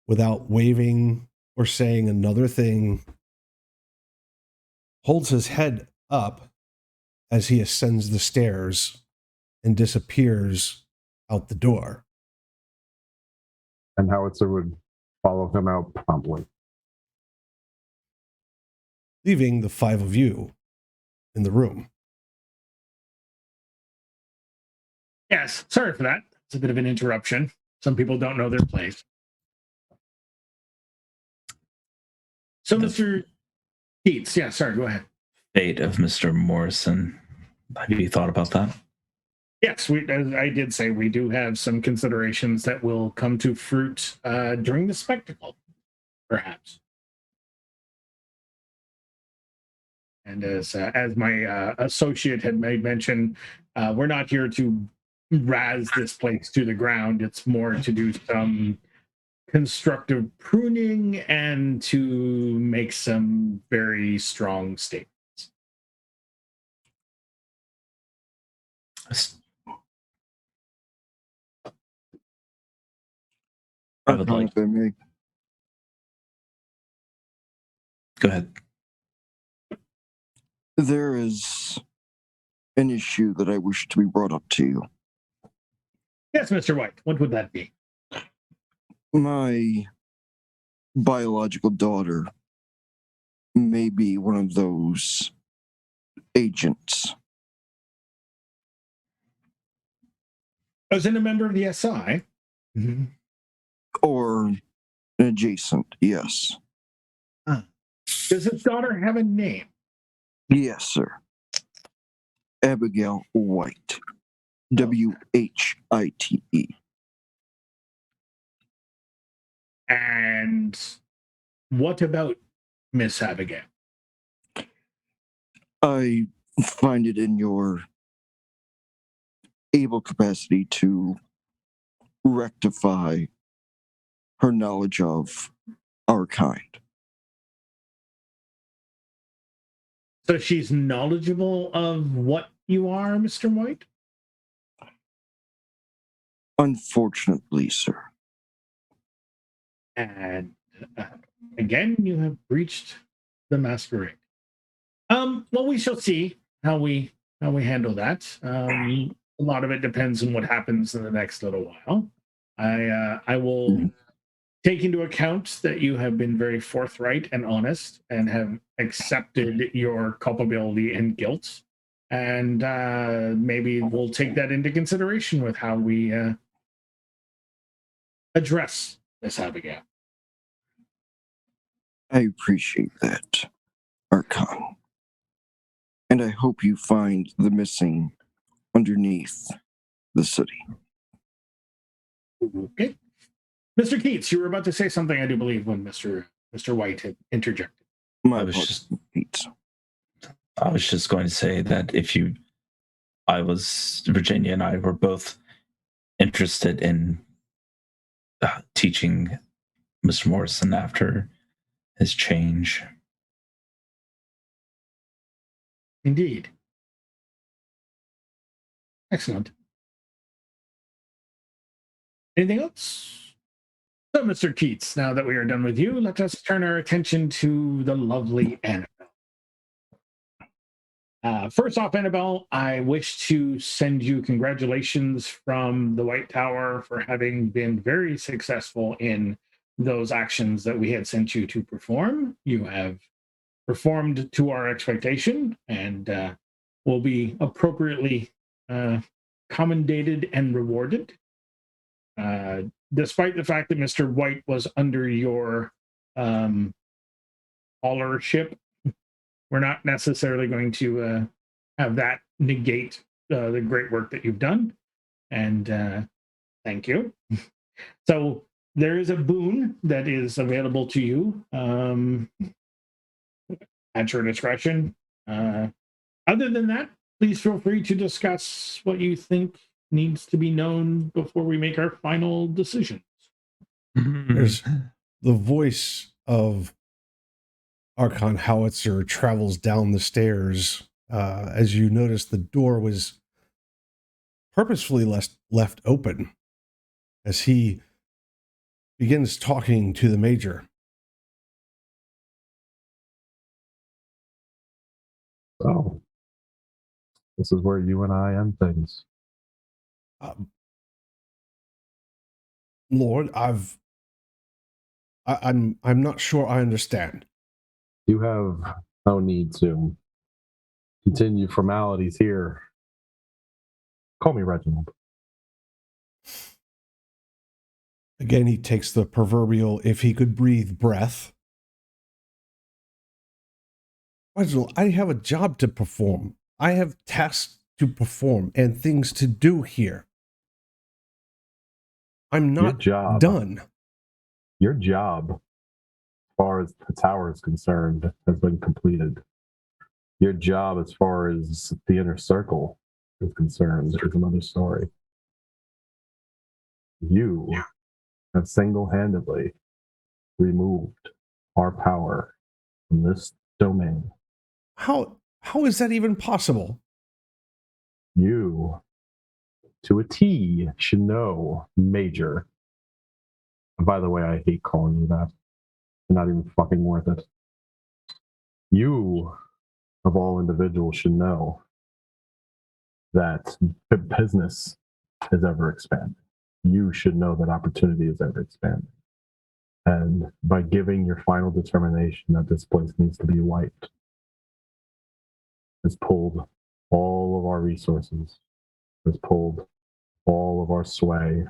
without waving or saying another thing. Holds his head up as he ascends the stairs and disappears out the door. And Howitzer would follow him out promptly. leaving the five of you in the room. Yes, sorry for that. It's a bit of an interruption. Some people don't know their place. So, Mr. Keats, yeah, sorry, go ahead. Fate of Mr. Morrison. Have you thought about that? Yes, as I did say, we do have some considerations that will come to fruit during the spectacle, perhaps. And as my associate had made mention, we're not here to razz this place to the ground. It's more to do some constructive pruning and to make some very strong statements. I would like. If I may. Go ahead. There is an issue that I wish to be brought up to you. Yes, Mr. White, what would that be? My biological daughter may be one of those agents. As in a member of the SI? Mm-hmm. Or an adjacent, yes. Does his daughter have a name? Yes, sir. Abigail White. White. And what about Miss Abigail? I find it in your able capacity to rectify her knowledge of our kind. So she's knowledgeable of what you are, Mr. White? Unfortunately, sir. And again, you have breached the masquerade. Well, we shall see how we handle that. A lot of it depends on what happens in the next little while. I will take into account that you have been very forthright and honest and have accepted your culpability and guilt. And maybe we'll take that into consideration with how we address Miss Abigail. I appreciate that, Archon. And I hope you find the missing underneath the city. Okay. Mr. Keats, you were about to say something, I do believe, when Mr. White had interjected. My I was apologies, just- Pete. I was just going to say that Virginia and I were both interested in teaching Mr. Morrison after his change. Indeed. Excellent. Anything else? So, Mr. Keats, now that we are done with you, let us turn our attention to the lovely Annabelle. First off, Annabelle, I wish to send you congratulations from the White Tower for having been very successful in those actions that we had sent you to perform. You have performed to our expectation and will be appropriately commendated and rewarded. Despite the fact that Mr. White was under your followership, we're not necessarily going to have that negate the great work that you've done. And thank you. So there is a boon that is available to you at your discretion. Other than that, please feel free to discuss what you think needs to be known before we make our final decisions. There's the voice of Archon Howitzer travels down the stairs as you notice the door was purposefully left open as he begins talking to the Major. So, this is where you and I end things. Lord, I've I'm not sure I understand. You have no need to continue formalities here. Call me Reginald. Again, he takes the proverbial if he could breathe breath. Reginald, I have a job to perform. I have tasks to perform and things to do here. I'm not done. Your job, as far as the tower is concerned, has been completed. Your job, as far as the inner circle is concerned, is another story. You have single-handedly removed our power from this domain. How is that even possible? You, to a T, should know, Major. And by the way, I hate calling you that. You're not even fucking worth it. You, of all individuals, should know that business is ever expanding. You should know that opportunity is ever expanding. And by giving your final determination that this place needs to be wiped, has pulled all of our resources, has pulled all of our sway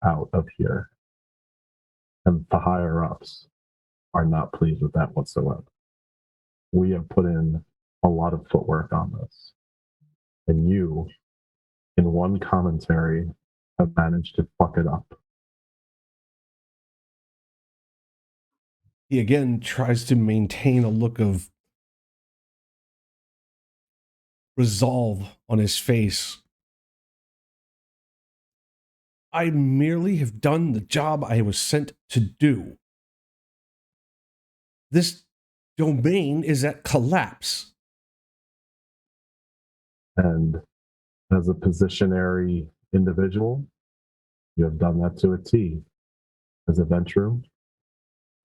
out of here. And the higher ups are not pleased with that whatsoever. We have put in a lot of footwork on this. And you, in one commentary, have managed to fuck it up. He again tries to maintain a look of resolve on his face. I merely have done the job I was sent to do. This domain is at collapse. And as a positionary individual, you have done that to a T. As a venturer,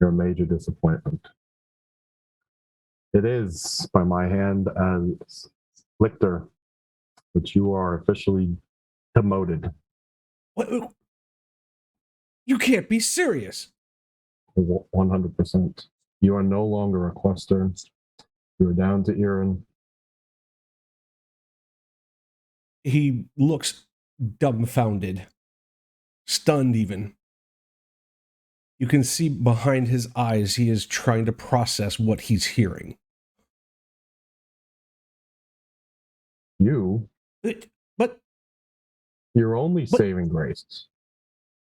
you're a major disappointment. It is, by my hand as lictor, that you are officially demoted. What? You can't be serious. 100%. You are no longer a quester. You are down to Iran. He looks dumbfounded, stunned even. You can see behind his eyes he is trying to process what he's hearing. You, But your only saving grace,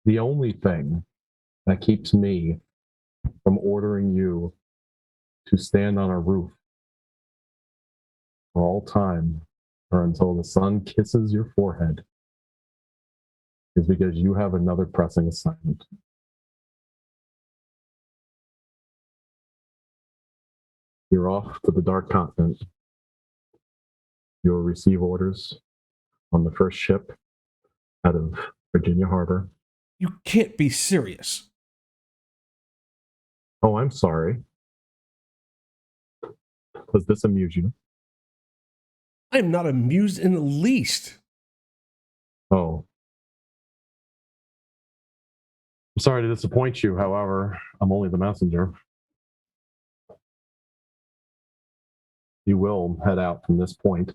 the only thing that keeps me from ordering you to stand on a roof for all time or until the sun kisses your forehead is because you have another pressing assignment. You're off to the Dark Continent. You'll receive orders on the first ship out of Virginia Harbor. you can't be serious. Oh, I'm sorry. Does this amuse you? I am not amused in the least. Oh. I'm sorry to disappoint you, however, I'm only the messenger. You will head out from this point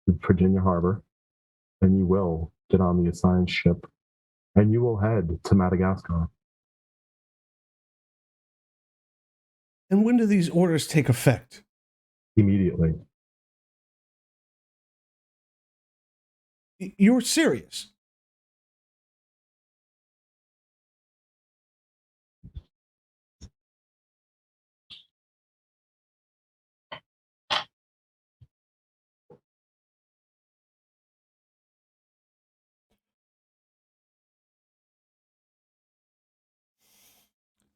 to Virginia Harbor, and you will get on the assigned ship, and you will head to Madagascar. And when do these orders take effect? Immediately. You're serious.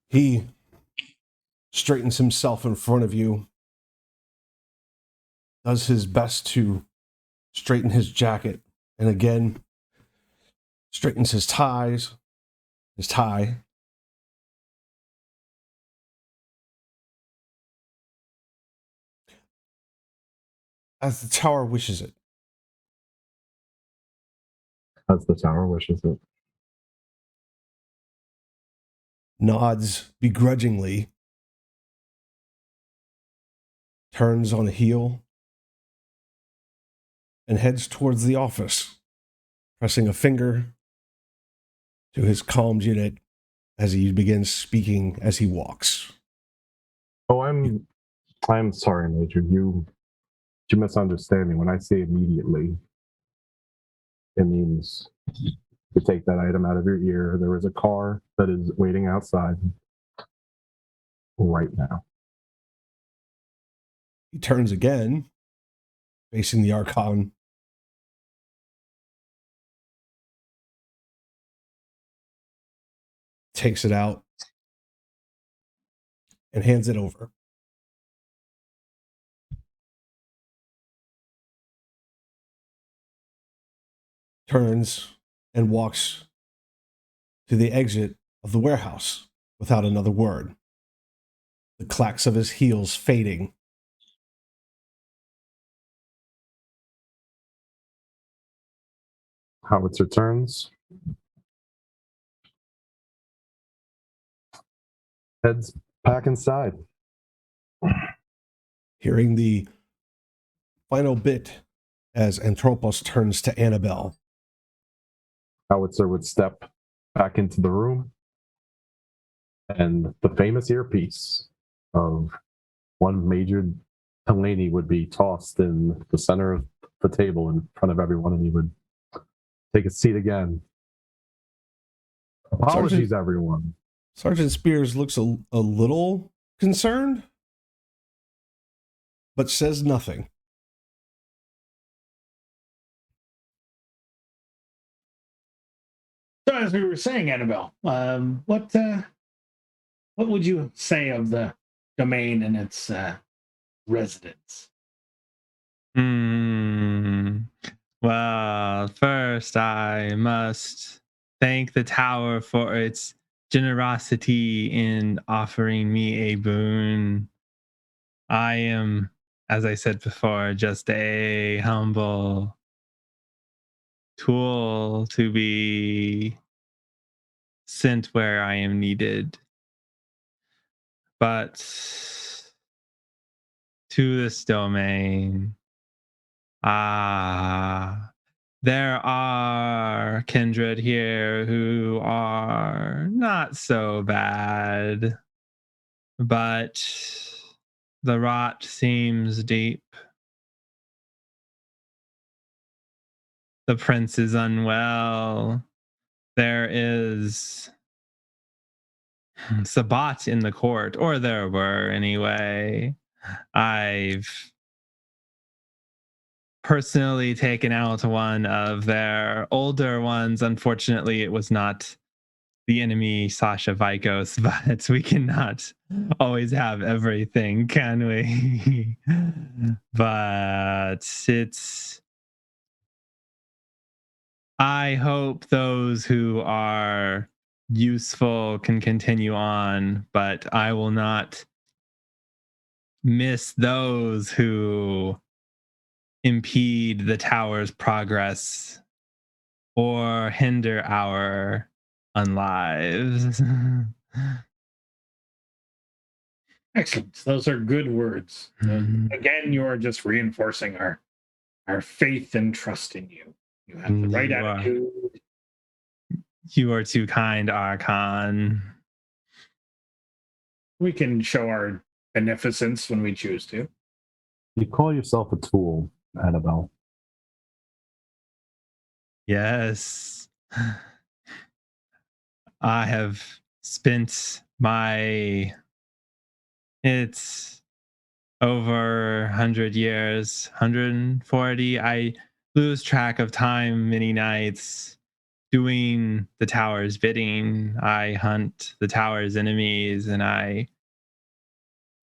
He straightens himself in front of you, does his best to straighten his jacket, and again straightens his tie. As the tower wishes it. As the tower wishes it. nods begrudgingly, turns on a heel, and heads towards the office, pressing a finger to his comms unit as he begins speaking as he walks. Oh, I'm sorry, Major. You're misunderstanding. When I say immediately, it means to take that item out of your ear. There is a car that is waiting outside right now. He turns again, facing the Archon. Takes it out and hands it over. Turns and walks to the exit of the warehouse without another word. The clacks of his heels fading. Howitzer turns, heads back inside. Hearing the final bit as Atripos turns to Annabelle. Howitzer would step back into the room, and the famous earpiece of one Major Delaney would be tossed in the center of the table in front of everyone, and he would take a seat again. Apologies, everyone. Sergeant Spears looks a little concerned, but says nothing. So as we were saying, Annabelle, what would you say of the domain and its residents? Well, first I must thank the tower for its generosity in offering me a boon. I am, as I said before, just a humble tool to be sent where I am needed. But to this domain, there are kindred here who are not so bad, but the rot seems deep. The prince is unwell. There is Sabat in the court, or there were anyway. I've personally taken out one of their older ones. Unfortunately, it was not the enemy Sasha Vikos, but we cannot always have everything, can we? But I hope those who are useful can continue on, but I will not miss those who impede the tower's progress or hinder our unlives. Excellent. Those are good words. Again, you are just reinforcing our faith and trust in you. You have the right attitude. You are too kind, Archon. We can show our beneficence when we choose to. You call yourself a tool, Annabelle. Yes. I have spent it's over 100 years, 140. I lose track of time many nights doing the tower's bidding. I hunt the tower's enemies and I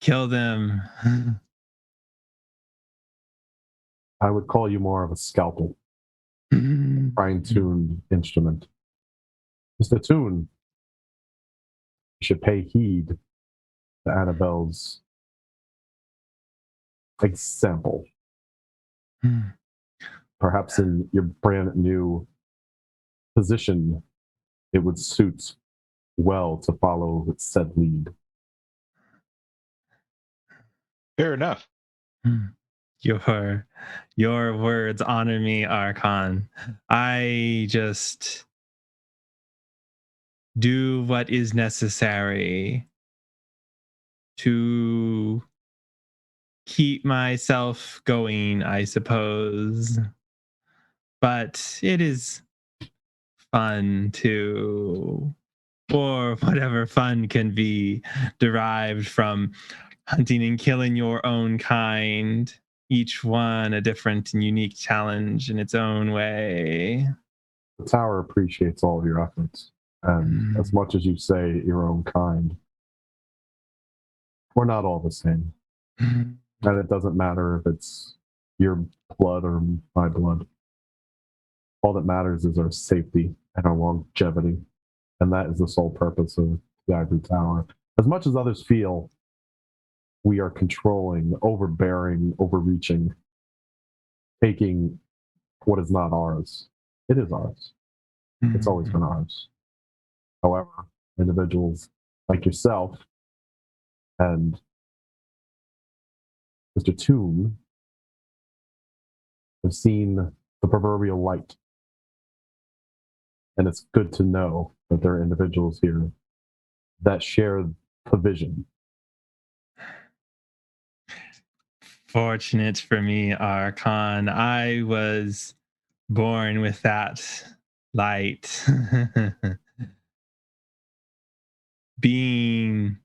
kill them. I would call you more of a scalpel, fine-tuned instrument. Mr. Toon, you should pay heed to Annabelle's example. Perhaps in your brand new position, it would suit well to follow said lead. Fair enough. Your words honor me, Archon. I just do what is necessary to keep myself going, I suppose. But it is fun to, or whatever fun can be derived from hunting and killing your own kind, each one a different and unique challenge in its own way. The tower appreciates all of your efforts. And as much as you say your own kind, we're not all the same. And it doesn't matter if it's your blood or my blood. All that matters is our safety and our longevity. And that is the sole purpose of the Ivory Tower. As much as others feel we are controlling, overbearing, overreaching, taking what is not ours, it is ours. It's always been ours. However, individuals like yourself and Mr. Toon have seen the proverbial light. And it's good to know that there are individuals here that share the vision. Fortunate for me, Archon, I was born with that light. Being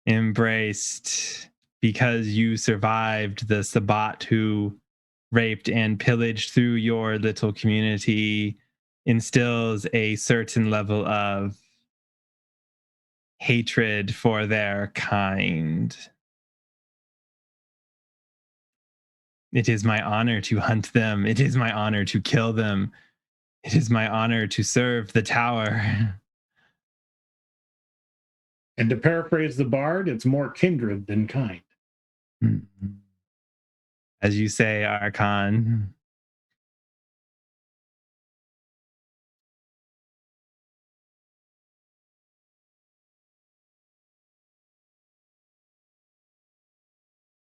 embraced because you survived the Sabbat who raped and pillaged through your little community instills a certain level of hatred for their kind. It is my honor to hunt them. It is my honor to kill them. It is my honor to serve the tower. And to paraphrase the bard, it's more kindred than kind. As you say, Archon.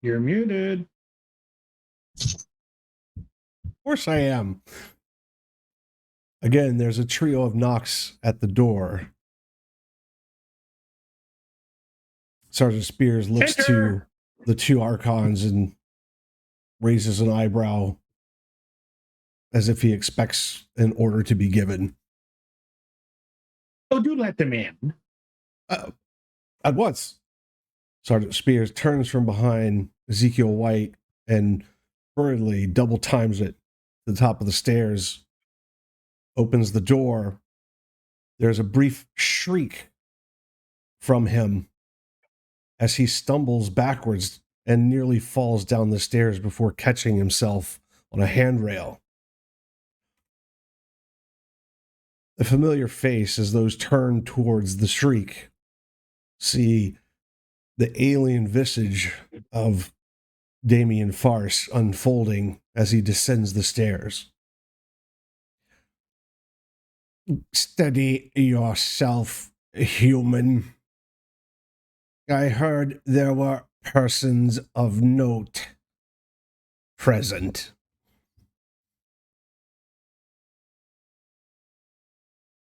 You're muted. Of course I am. Again, there's a trio of knocks at the door. Sergeant Spears looks to the two Archons and raises an eyebrow as if he expects an order to be given. Oh, do let them in. At once. Sergeant Spears turns from behind Ezekiel White and hurriedly double times it to the top of the stairs, opens the door. There's a brief shriek from him as he stumbles backwards and nearly falls down the stairs before catching himself on a handrail. A familiar face as those turned towards the shriek see the alien visage of Damien Farce unfolding as he descends the stairs. Steady yourself, human. I heard there were persons of note present.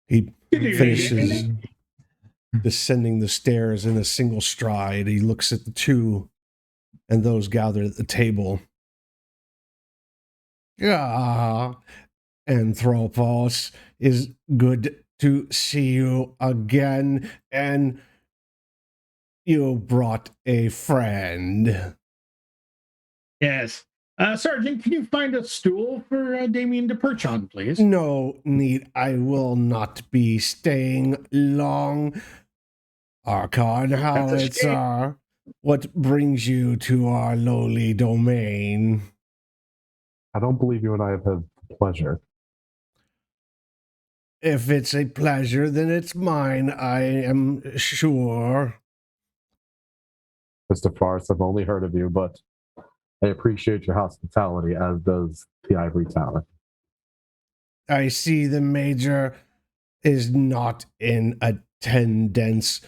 He finishes descending the stairs in a single stride. He looks at the two and those gathered at the table. Ah, Anthropos, is good to see you again, and you brought a friend. Yes. Sergeant, can you find a stool for Damien to perch on, please? No need, I will not be staying long. Archon Howitzer, what brings you to our lowly domain? I don't believe you and I have had the pleasure. If it's a pleasure, then it's mine, I am sure. Mr. Farce, I've only heard of you, but I appreciate your hospitality, as does the Ivory Tower. I see the Major is not in attendants.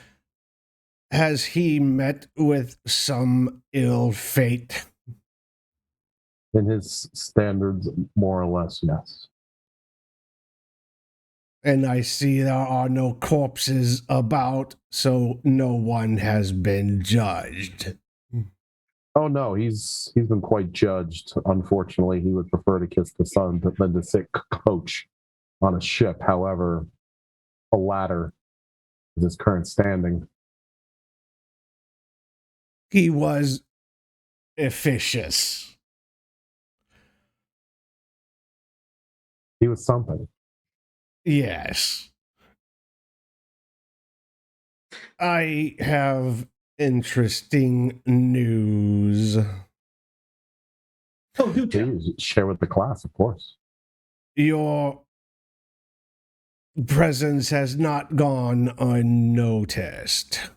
Has he met with some ill fate? In his standards, more or less, yes. And I see there are no corpses about, so no one has been judged. Oh no, he's been quite judged. Unfortunately, he would prefer to kiss the sun than to sit coach on a ship. However, a ladder is his current standing. He was officious. He was something. Yes. I have interesting news. Oh, do tell. Please share with the class, of course. Your presence has not gone unnoticed.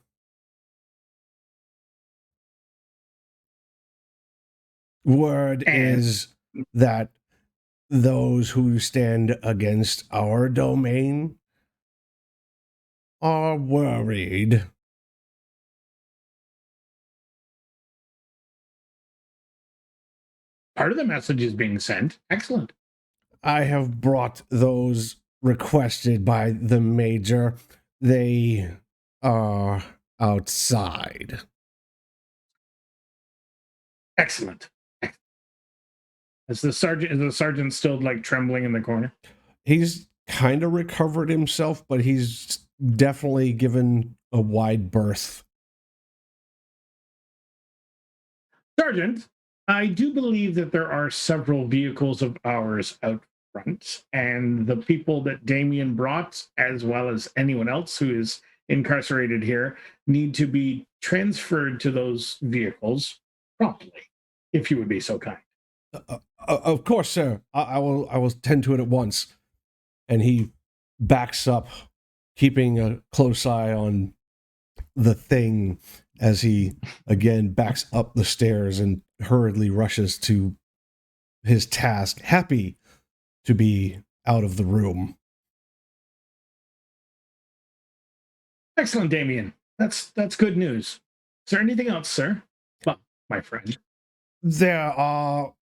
Word And- is that those who stand against our domain are worried. Part of the message is being sent. Excellent. I have brought those requested by the major. They are outside. Excellent. Is the sergeant still like trembling in the corner? He's kind of recovered himself, but he's definitely given a wide berth. Sergeant, I do believe that there are several vehicles of ours out front, and the people that Damien brought, as well as anyone else who is incarcerated here, need to be transferred to those vehicles promptly, if you would be so kind. Of course, sir. I will tend to it at once. And he backs up, keeping a close eye on the thing as he again backs up the stairs and hurriedly rushes to his task, happy to be out of the room. Excellent, Damien. That's good news. Is there anything else, sir? Well, my friend. There are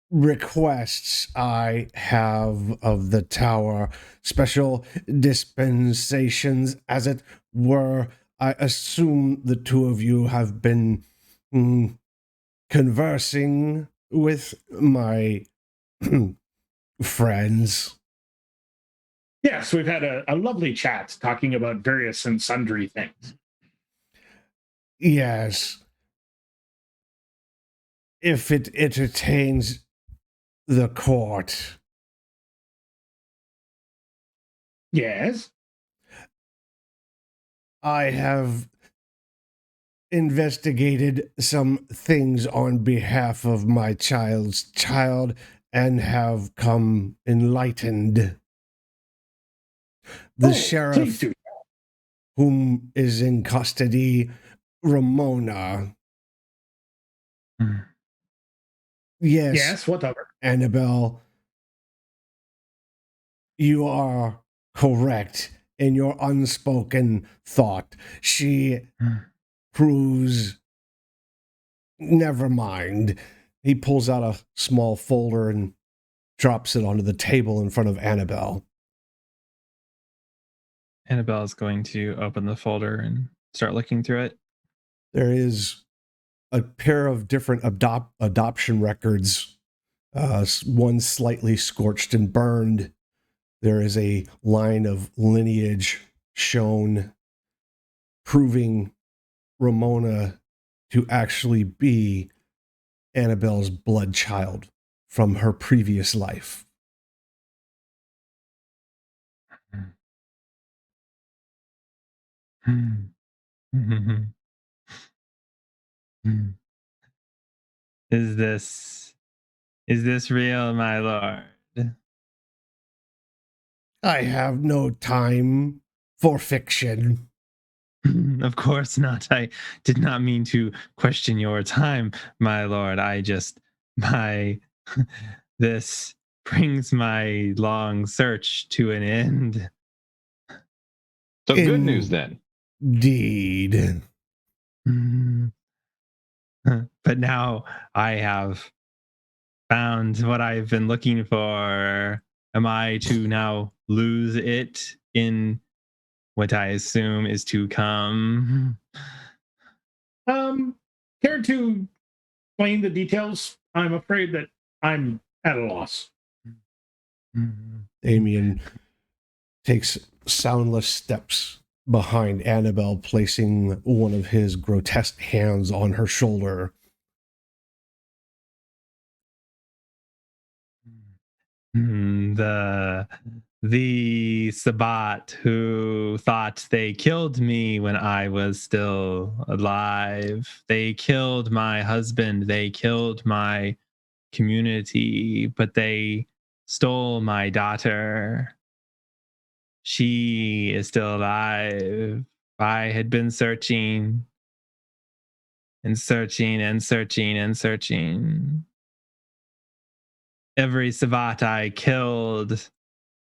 requests I have of the tower, special dispensations, as it were. I assume the two of you have been conversing with my friends. Yes, we've had a lovely chat talking about various and sundry things. Yes. If it entertains the court. Yes. I have investigated some things on behalf of my child's child and have come enlightened. The Please sheriff do. whom is in custody, Ramona. Yes, Whatever. Annabelle, you are correct in your unspoken thought. She proves. Never mind. He pulls out a small folder and drops it onto the table in front of Annabelle. Annabelle is going to open the folder and start looking through it. There is a pair of different adoption records, one slightly scorched and burned. There is a line of lineage shown proving Ramona to actually be Annabelle's blood child from her previous life. Is this real, my lord? I have no time for fiction. Of course not. I did not mean to question your time, my lord. I just this brings my long search to an end. So good news then. Indeed. But now I have found what I've been looking for. Am I to now lose it in what I assume is to come? Care to explain the details? I'm afraid that I'm at a loss. Damien takes soundless steps behind Annabelle, placing one of his grotesque hands on her shoulder. The Sabbat who thought they killed me when I was still alive. They killed my husband. They killed my community, but they stole my daughter. She is still alive. I had been searching and searching and searching and searching. Every Sabbat I killed,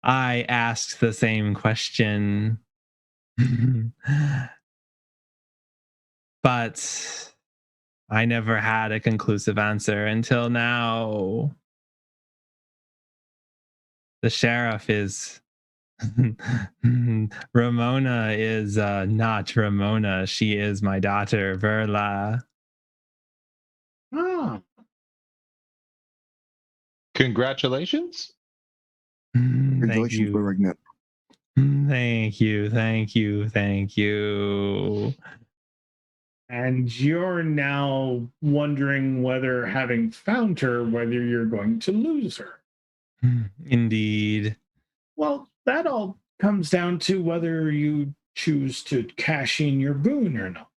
I asked the same question. But I never had a conclusive answer until now. The sheriff is Ramona is not Ramona. She is my daughter, Verla. Ah, Congratulations. Thank Congratulations, you. Vignette. Thank you. Thank you. Thank you. and you're now wondering whether, having found her, whether you're going to lose her. Indeed. Well, that all comes down to whether you choose to cash in your boon or not.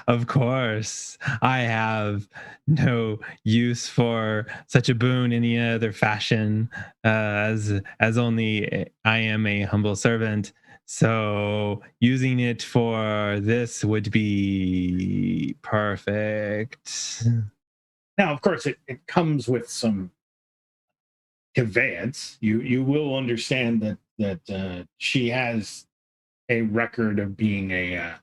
Of course, I have no use for such a boon any other fashion, as only I am a humble servant. So using it for this would be perfect. Now, of course, it comes with some conveyance. You will understand that she has a record of being a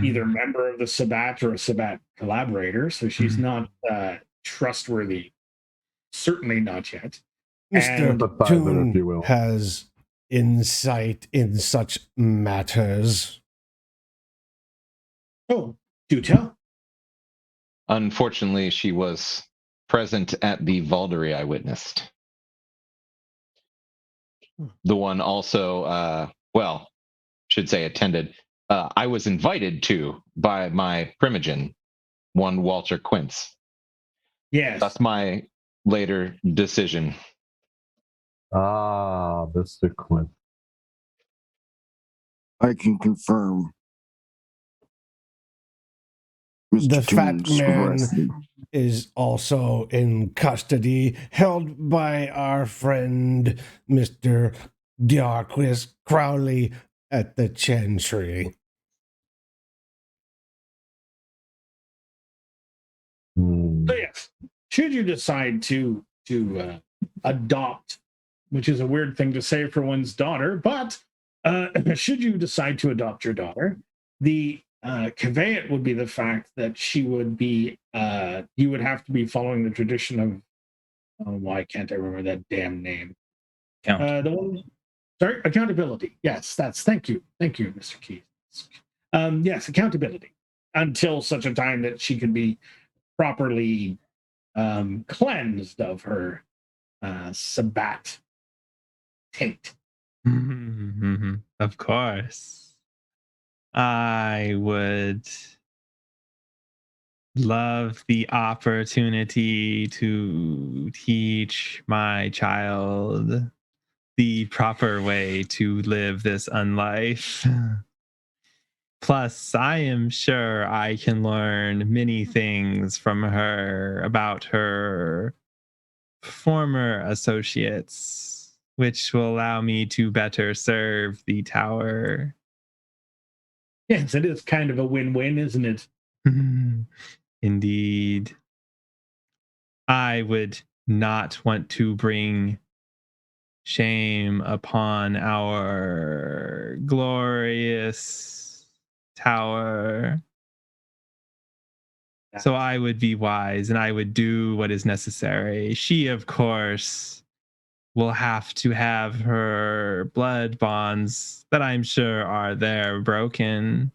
either member of the Sabbat or a Sabbat collaborator, so she's not trustworthy. Certainly not yet. Mr. And Sympathizer, if you Toon will. has insight in such matters. oh, do tell. Unfortunately, she was present at the Valdery I witnessed. The one also, well, should say attended. I was invited to by my primogen, one Walter Quince. Yes. That's my later decision. Ah, Mr. Quinn. I can confirm. Mr. The fat Toon's man arrested. is also in custody, held by our friend Mr. Diarquis Crowley at the Chantry. So yes, should you decide to adopt, which is a weird thing to say for one's daughter, but should you decide to adopt your daughter, the caveat would be the fact that she would be you would have to be following the tradition of why can't I remember that damn name? Count. The one, sorry, accountability. Yes, thank you, Mr. Keith. Yes, accountability until such a time that she could be properly cleansed of her Sabbat taint. Of course. I would love the opportunity to teach my child the proper way to live this unlife. Plus, I am sure I can learn many things from her about her former associates, which will allow me to better serve the tower. Yes, it is kind of a win-win, isn't it? Indeed. I would not want to bring shame upon our glorious tower. So I would be wise and I would do what is necessary. She, of course, will have to have her blood bonds that I'm sure are there broken.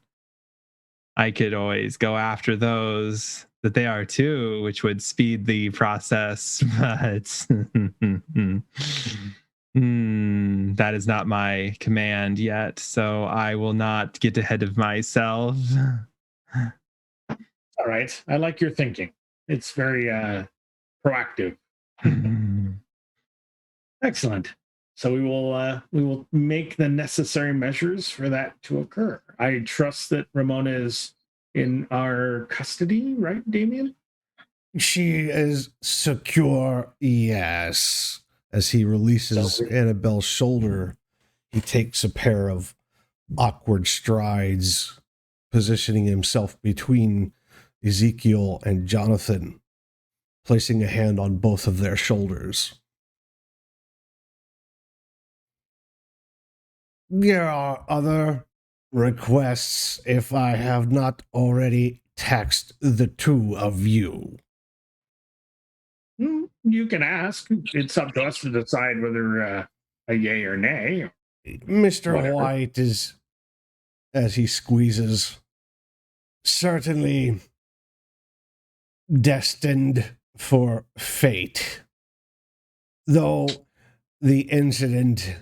I could always go after those that they are too, which would speed the process, but that is not my command yet, so I will not get ahead of myself. All right. I like your thinking. It's very proactive. Excellent. So we will make the necessary measures for that to occur. I trust that Ramona is in our custody, right, Damien? She is secure, yes. As he releases So- Annabelle's shoulder, he takes a pair of awkward strides, positioning himself between Ezekiel and Jonathan, placing a hand on both of their shoulders. There are other requests if I have not already taxed the two of you. You can ask. It's up to us to decide whether a yay or nay. Mr. Whatever. White is, as he squeezes, certainly destined for fate. Though the incident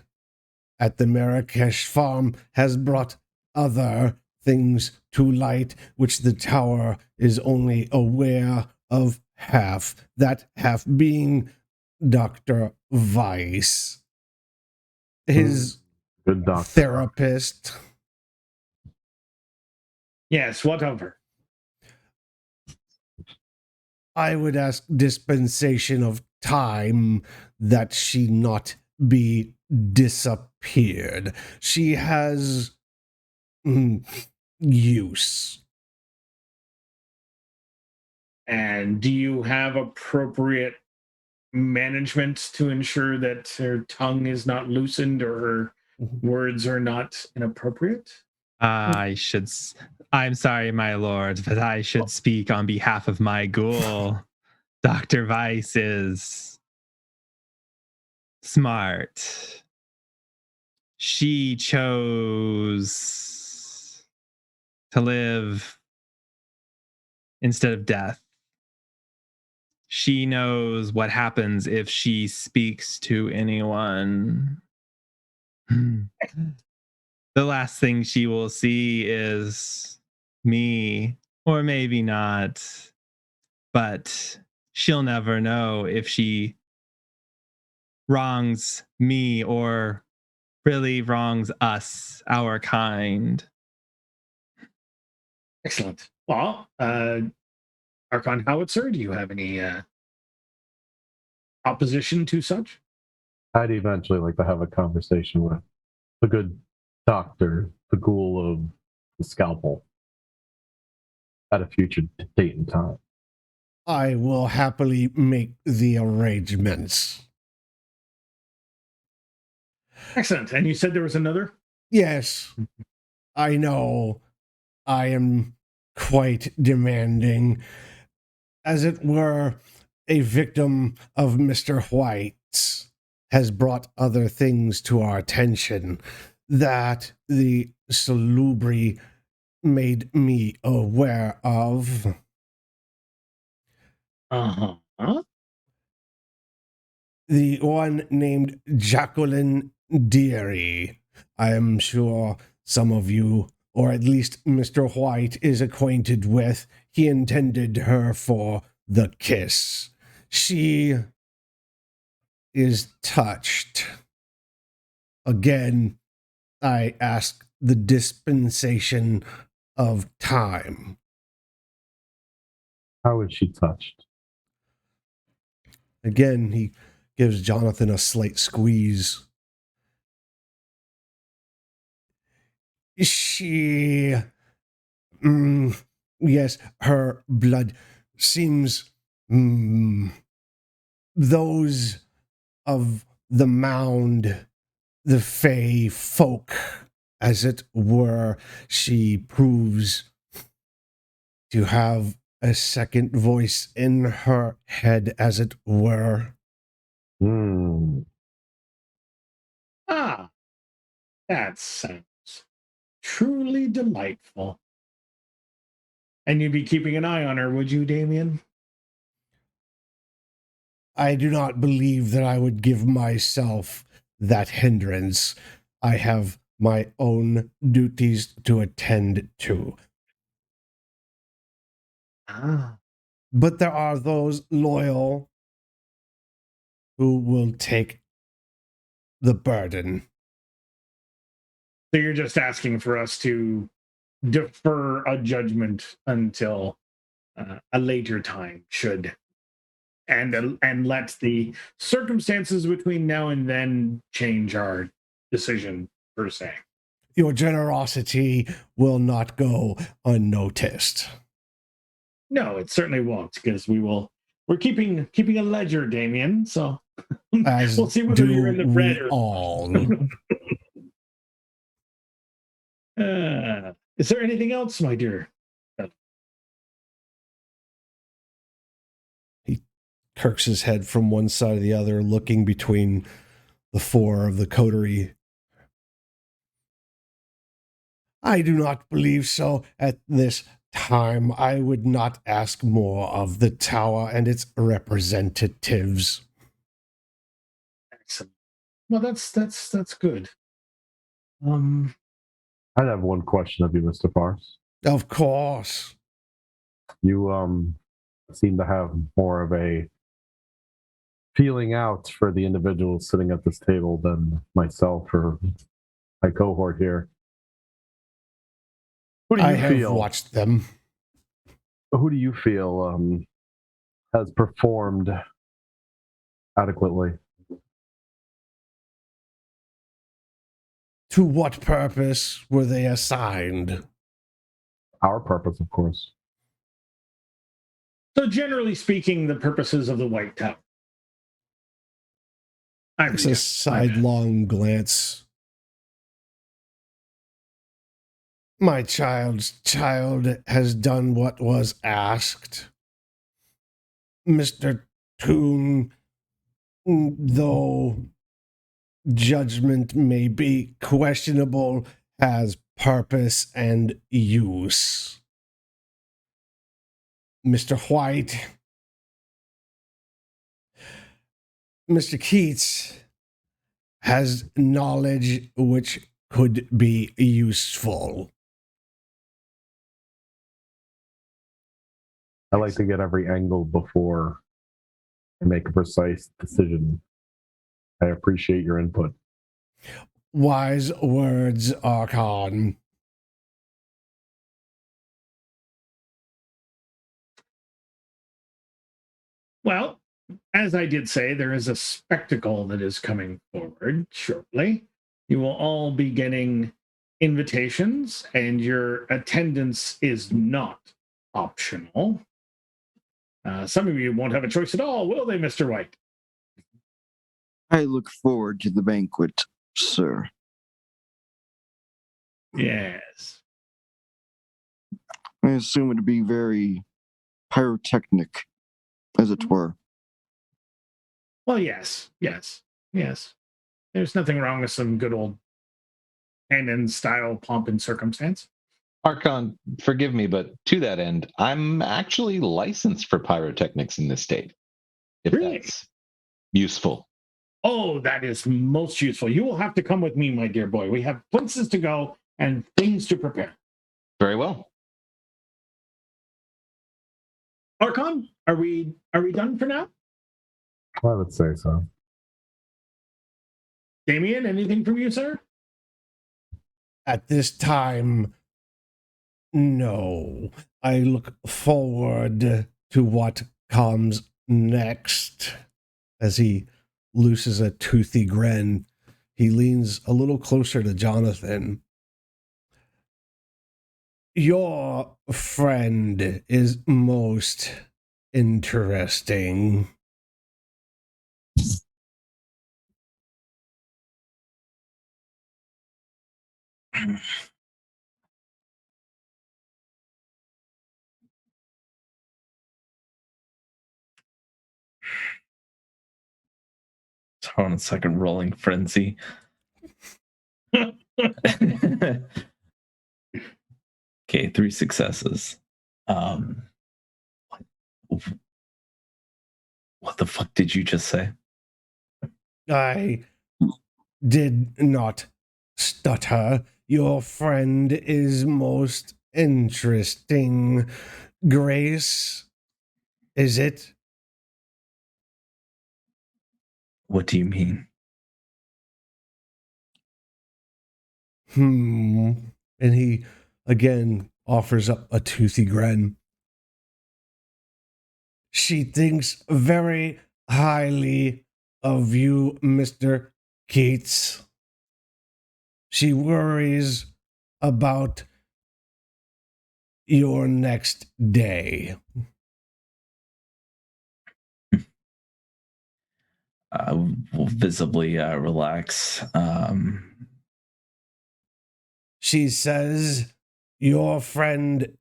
at the Marrakesh farm has brought other things to light, which the tower is only aware of half, that half being Dr. Weiss, his Good doctor. therapist. Yes, what of her? I would ask dispensation of time that she not be disappeared. She has use. And do you have appropriate management to ensure that her tongue is not loosened or her words are not inappropriate? I'm sorry, my lord, but I should speak on behalf of my ghoul. Dr. Weiss is smart. She chose to live instead of death. She knows what happens if she speaks to anyone. The last thing she will see is me, or maybe not, but she'll never know if she wrongs me or really wrongs us, our kind. Excellent. Well, Archon Howitzer, do you have any opposition to such? I'd eventually like to have a conversation with a good doctor, the ghoul of the scalpel, at a future date and time. I will happily make the arrangements. Excellent. And you said there was another? Yes, I know I am quite demanding. As it were, a victim of Mr. White's has brought other things to our attention that the Salubri made me aware of. Uh-huh. The one named Jacqueline Deary. I am sure some of you, or at least Mr. White, is acquainted with. He intended her for the kiss. She is touched. Again, I ask the dispensation of time. How is she touched? Again, he gives Jonathan a slight squeeze. She, yes, her blood seems those of the mound, the fey folk, as it were. She proves to have a second voice in her head, as it were. Hmm. Ah, that sounds truly delightful. And you'd be keeping an eye on her, would you, Damien? I do not believe that I would give myself that hindrance. I have my own duties to attend to. Ah. But there are those loyal who will take the burden. So you're just asking for us to defer a judgment until a later time, and let the circumstances between now and then change our decision per se. Your generosity will not go unnoticed. No, it certainly won't, because we're keeping a ledger, Damien. So As we'll see whether do you're in the we red or all. Is there anything else, my dear? He kirks his head from one side to the other, looking between the four of the coterie. I do not believe so at this time. I would not ask more of the tower and its representatives. Excellent. Well, that's good. I'd have one question of you, Mr. Fars. Of course. You seem to have more of a feeling out for the individuals sitting at this table than myself or my cohort here. Who do you I have feel? watched them. Who do you feel has performed adequately? To what purpose were they assigned? Our purpose, of course. So generally speaking, the purposes of the White Tower. It's a sidelong glance. My child's child has done what was asked. Mr. Toon, though judgment may be questionable, has purpose and use. Mr. White, Mr. Keats has knowledge which could be useful. I like to get every angle before I make a precise decision. I appreciate your input. Wise words, Archon. Well, as I did say, there is a spectacle that is coming forward shortly. You will all be getting invitations, and your attendance is not optional. Some of you won't have a choice at all, will they, Mr. White? I look forward to the banquet, sir. Yes. I assume it to be very pyrotechnic, as it were. Well, yes. There's nothing wrong with some good old canon style pomp and circumstance. Archon, forgive me, but to that end, I'm actually licensed for pyrotechnics in this state. If Really? that's useful. Oh, that is most useful. You will have to come with me, my dear boy. We have places to go and things to prepare. Very well. Archon, are we done for now? I would say so. Damien, anything from you, sir? At this time, no. I look forward to what comes next. As he looses a toothy grin, he leans a little closer to Jonathan. Your friend is most interesting. On a second rolling frenzy. Okay, 3 successes. What the fuck did you just say? I did not stutter. Your friend is most interesting. Grace, is it? What do you mean? And he again offers up a toothy grin. She thinks very highly of you, Mr. Keats. She worries about your next day. Will visibly relax. She says your friend,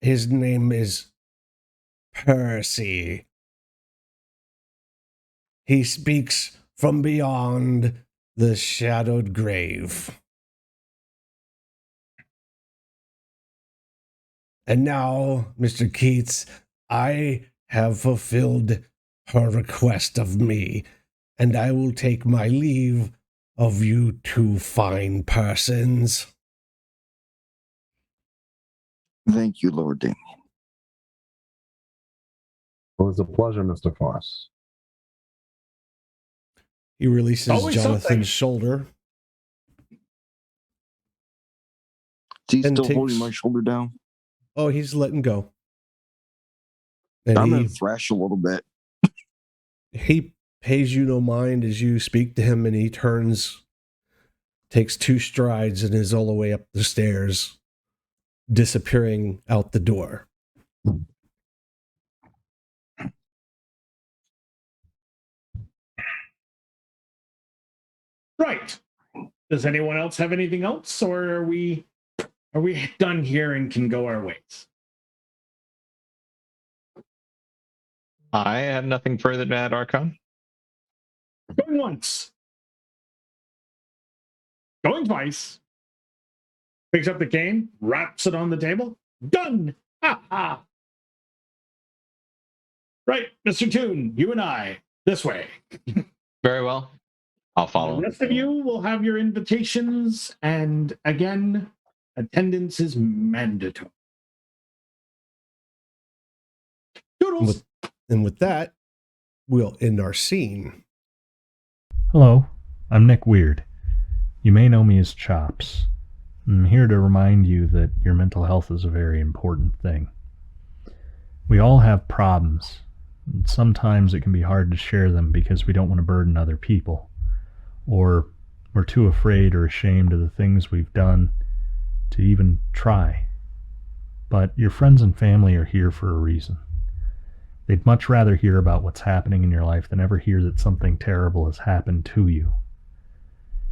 his name is Percy. He speaks from beyond the shadowed grave. And now, Mr. Keats, I have fulfilled her request of me, and I will take my leave of you two fine persons. Thank you, Lord Damien. It was a pleasure, Mr. Foss. He releases Always Jonathan's something. shoulder. Is he And still takes- holding my shoulder down? Oh, he's letting go. And I'm going to thrash a little bit. he pays you no mind as you speak to him, and he takes 2 strides and is all the way up the stairs, disappearing out the door. Right. Does anyone else have anything else, or are we done here and can go our ways? I have nothing further to add, Archon. Going once. Going twice. Picks up the cane, wraps it on the table. Done! Ha ha! Right, Mr. Toon, you and I, this way. Very well. I'll follow. The rest of you will have your invitations, and again, attendance is mandatory. Doodles! And with that, we'll end our scene. Hello, I'm Nick Weird. You may know me as Chops. I'm here to remind you that your mental health is a very important thing. We all have problems, and sometimes it can be hard to share them because we don't want to burden other people, or we're too afraid or ashamed of the things we've done to even try. But your friends and family are here for a reason. They'd much rather hear about what's happening in your life than ever hear that something terrible has happened to you.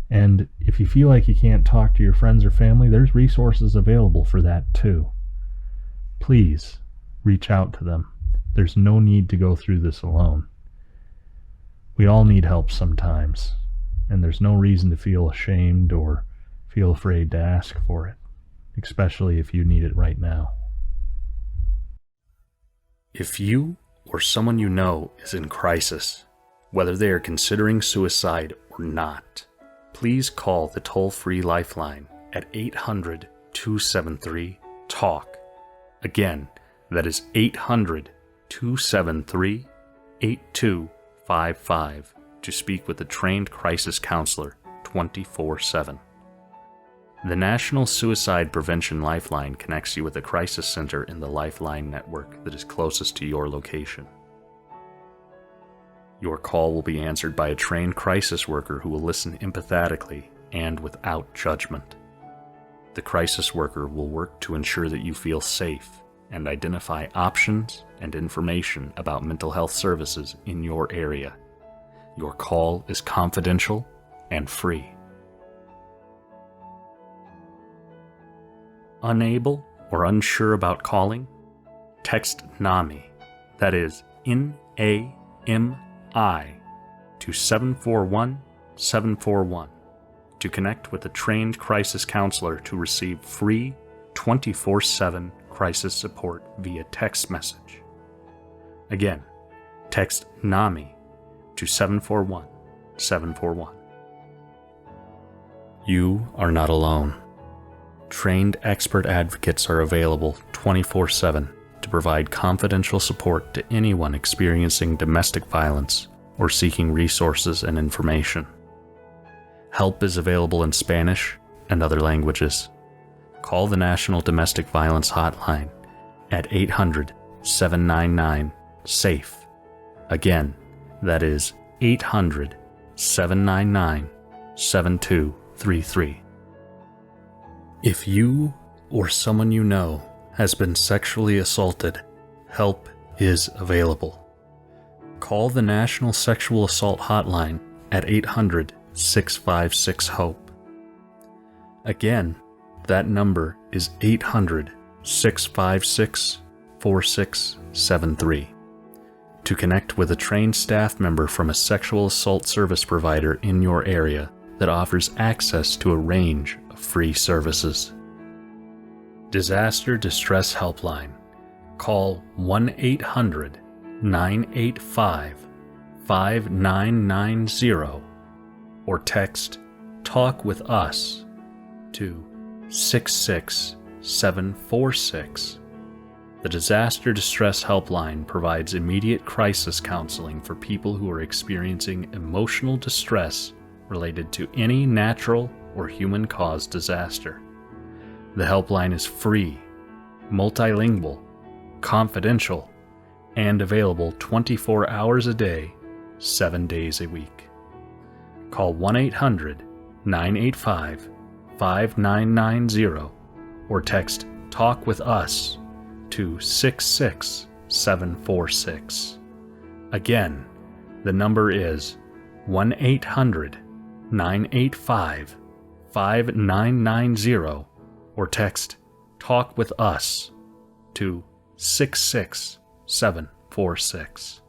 And if you feel like you can't talk to your friends or family, there's resources available for that too. Please reach out to them. There's no need to go through this alone. We all need help sometimes, and there's no reason to feel ashamed or feel afraid to ask for it, especially if you need it right now. If you or someone you know is in crisis, whether they are considering suicide or not, please call the toll-free lifeline at 800-273-TALK. Again, that is 800-273-8255 to speak with a trained crisis counselor 24/7. The National Suicide Prevention Lifeline connects you with a crisis center in the Lifeline network that is closest to your location. Your call will be answered by a trained crisis worker who will listen empathetically and without judgment. The crisis worker will work to ensure that you feel safe and identify options and information about mental health services in your area. Your call is confidential and free. unable or unsure about calling, text NAMI, that is NAMI, to 741-741 to connect with a trained crisis counselor to receive free 24/7 crisis support via text message. Again, text NAMI to 741-741. You are not alone. Trained expert advocates are available 24/7 to provide confidential support to anyone experiencing domestic violence or seeking resources and information. Help is available in Spanish and other languages. Call the National Domestic Violence Hotline at 800-799-SAFE. Again, that is 800-799-7233. If you or someone you know has been sexually assaulted, help is available. Call the National Sexual Assault Hotline at 800-656-HOPE. Again, that number is 800-656-4673. To connect with a trained staff member from a sexual assault service provider in your area that offers access to a range of free services. Disaster Distress Helpline. Call 1-800-985-5990 or text TALK WITH US to 66746. The Disaster Distress Helpline provides immediate crisis counseling for people who are experiencing emotional distress related to any natural or human-caused disaster. The helpline is free, multilingual, confidential, and available 24 hours a day, 7 days a week. Call 1-800-985-5990 or text TALK WITH US to 66746. Again, the number is 1-800-985-5990 or text TALK WITH US to 66746.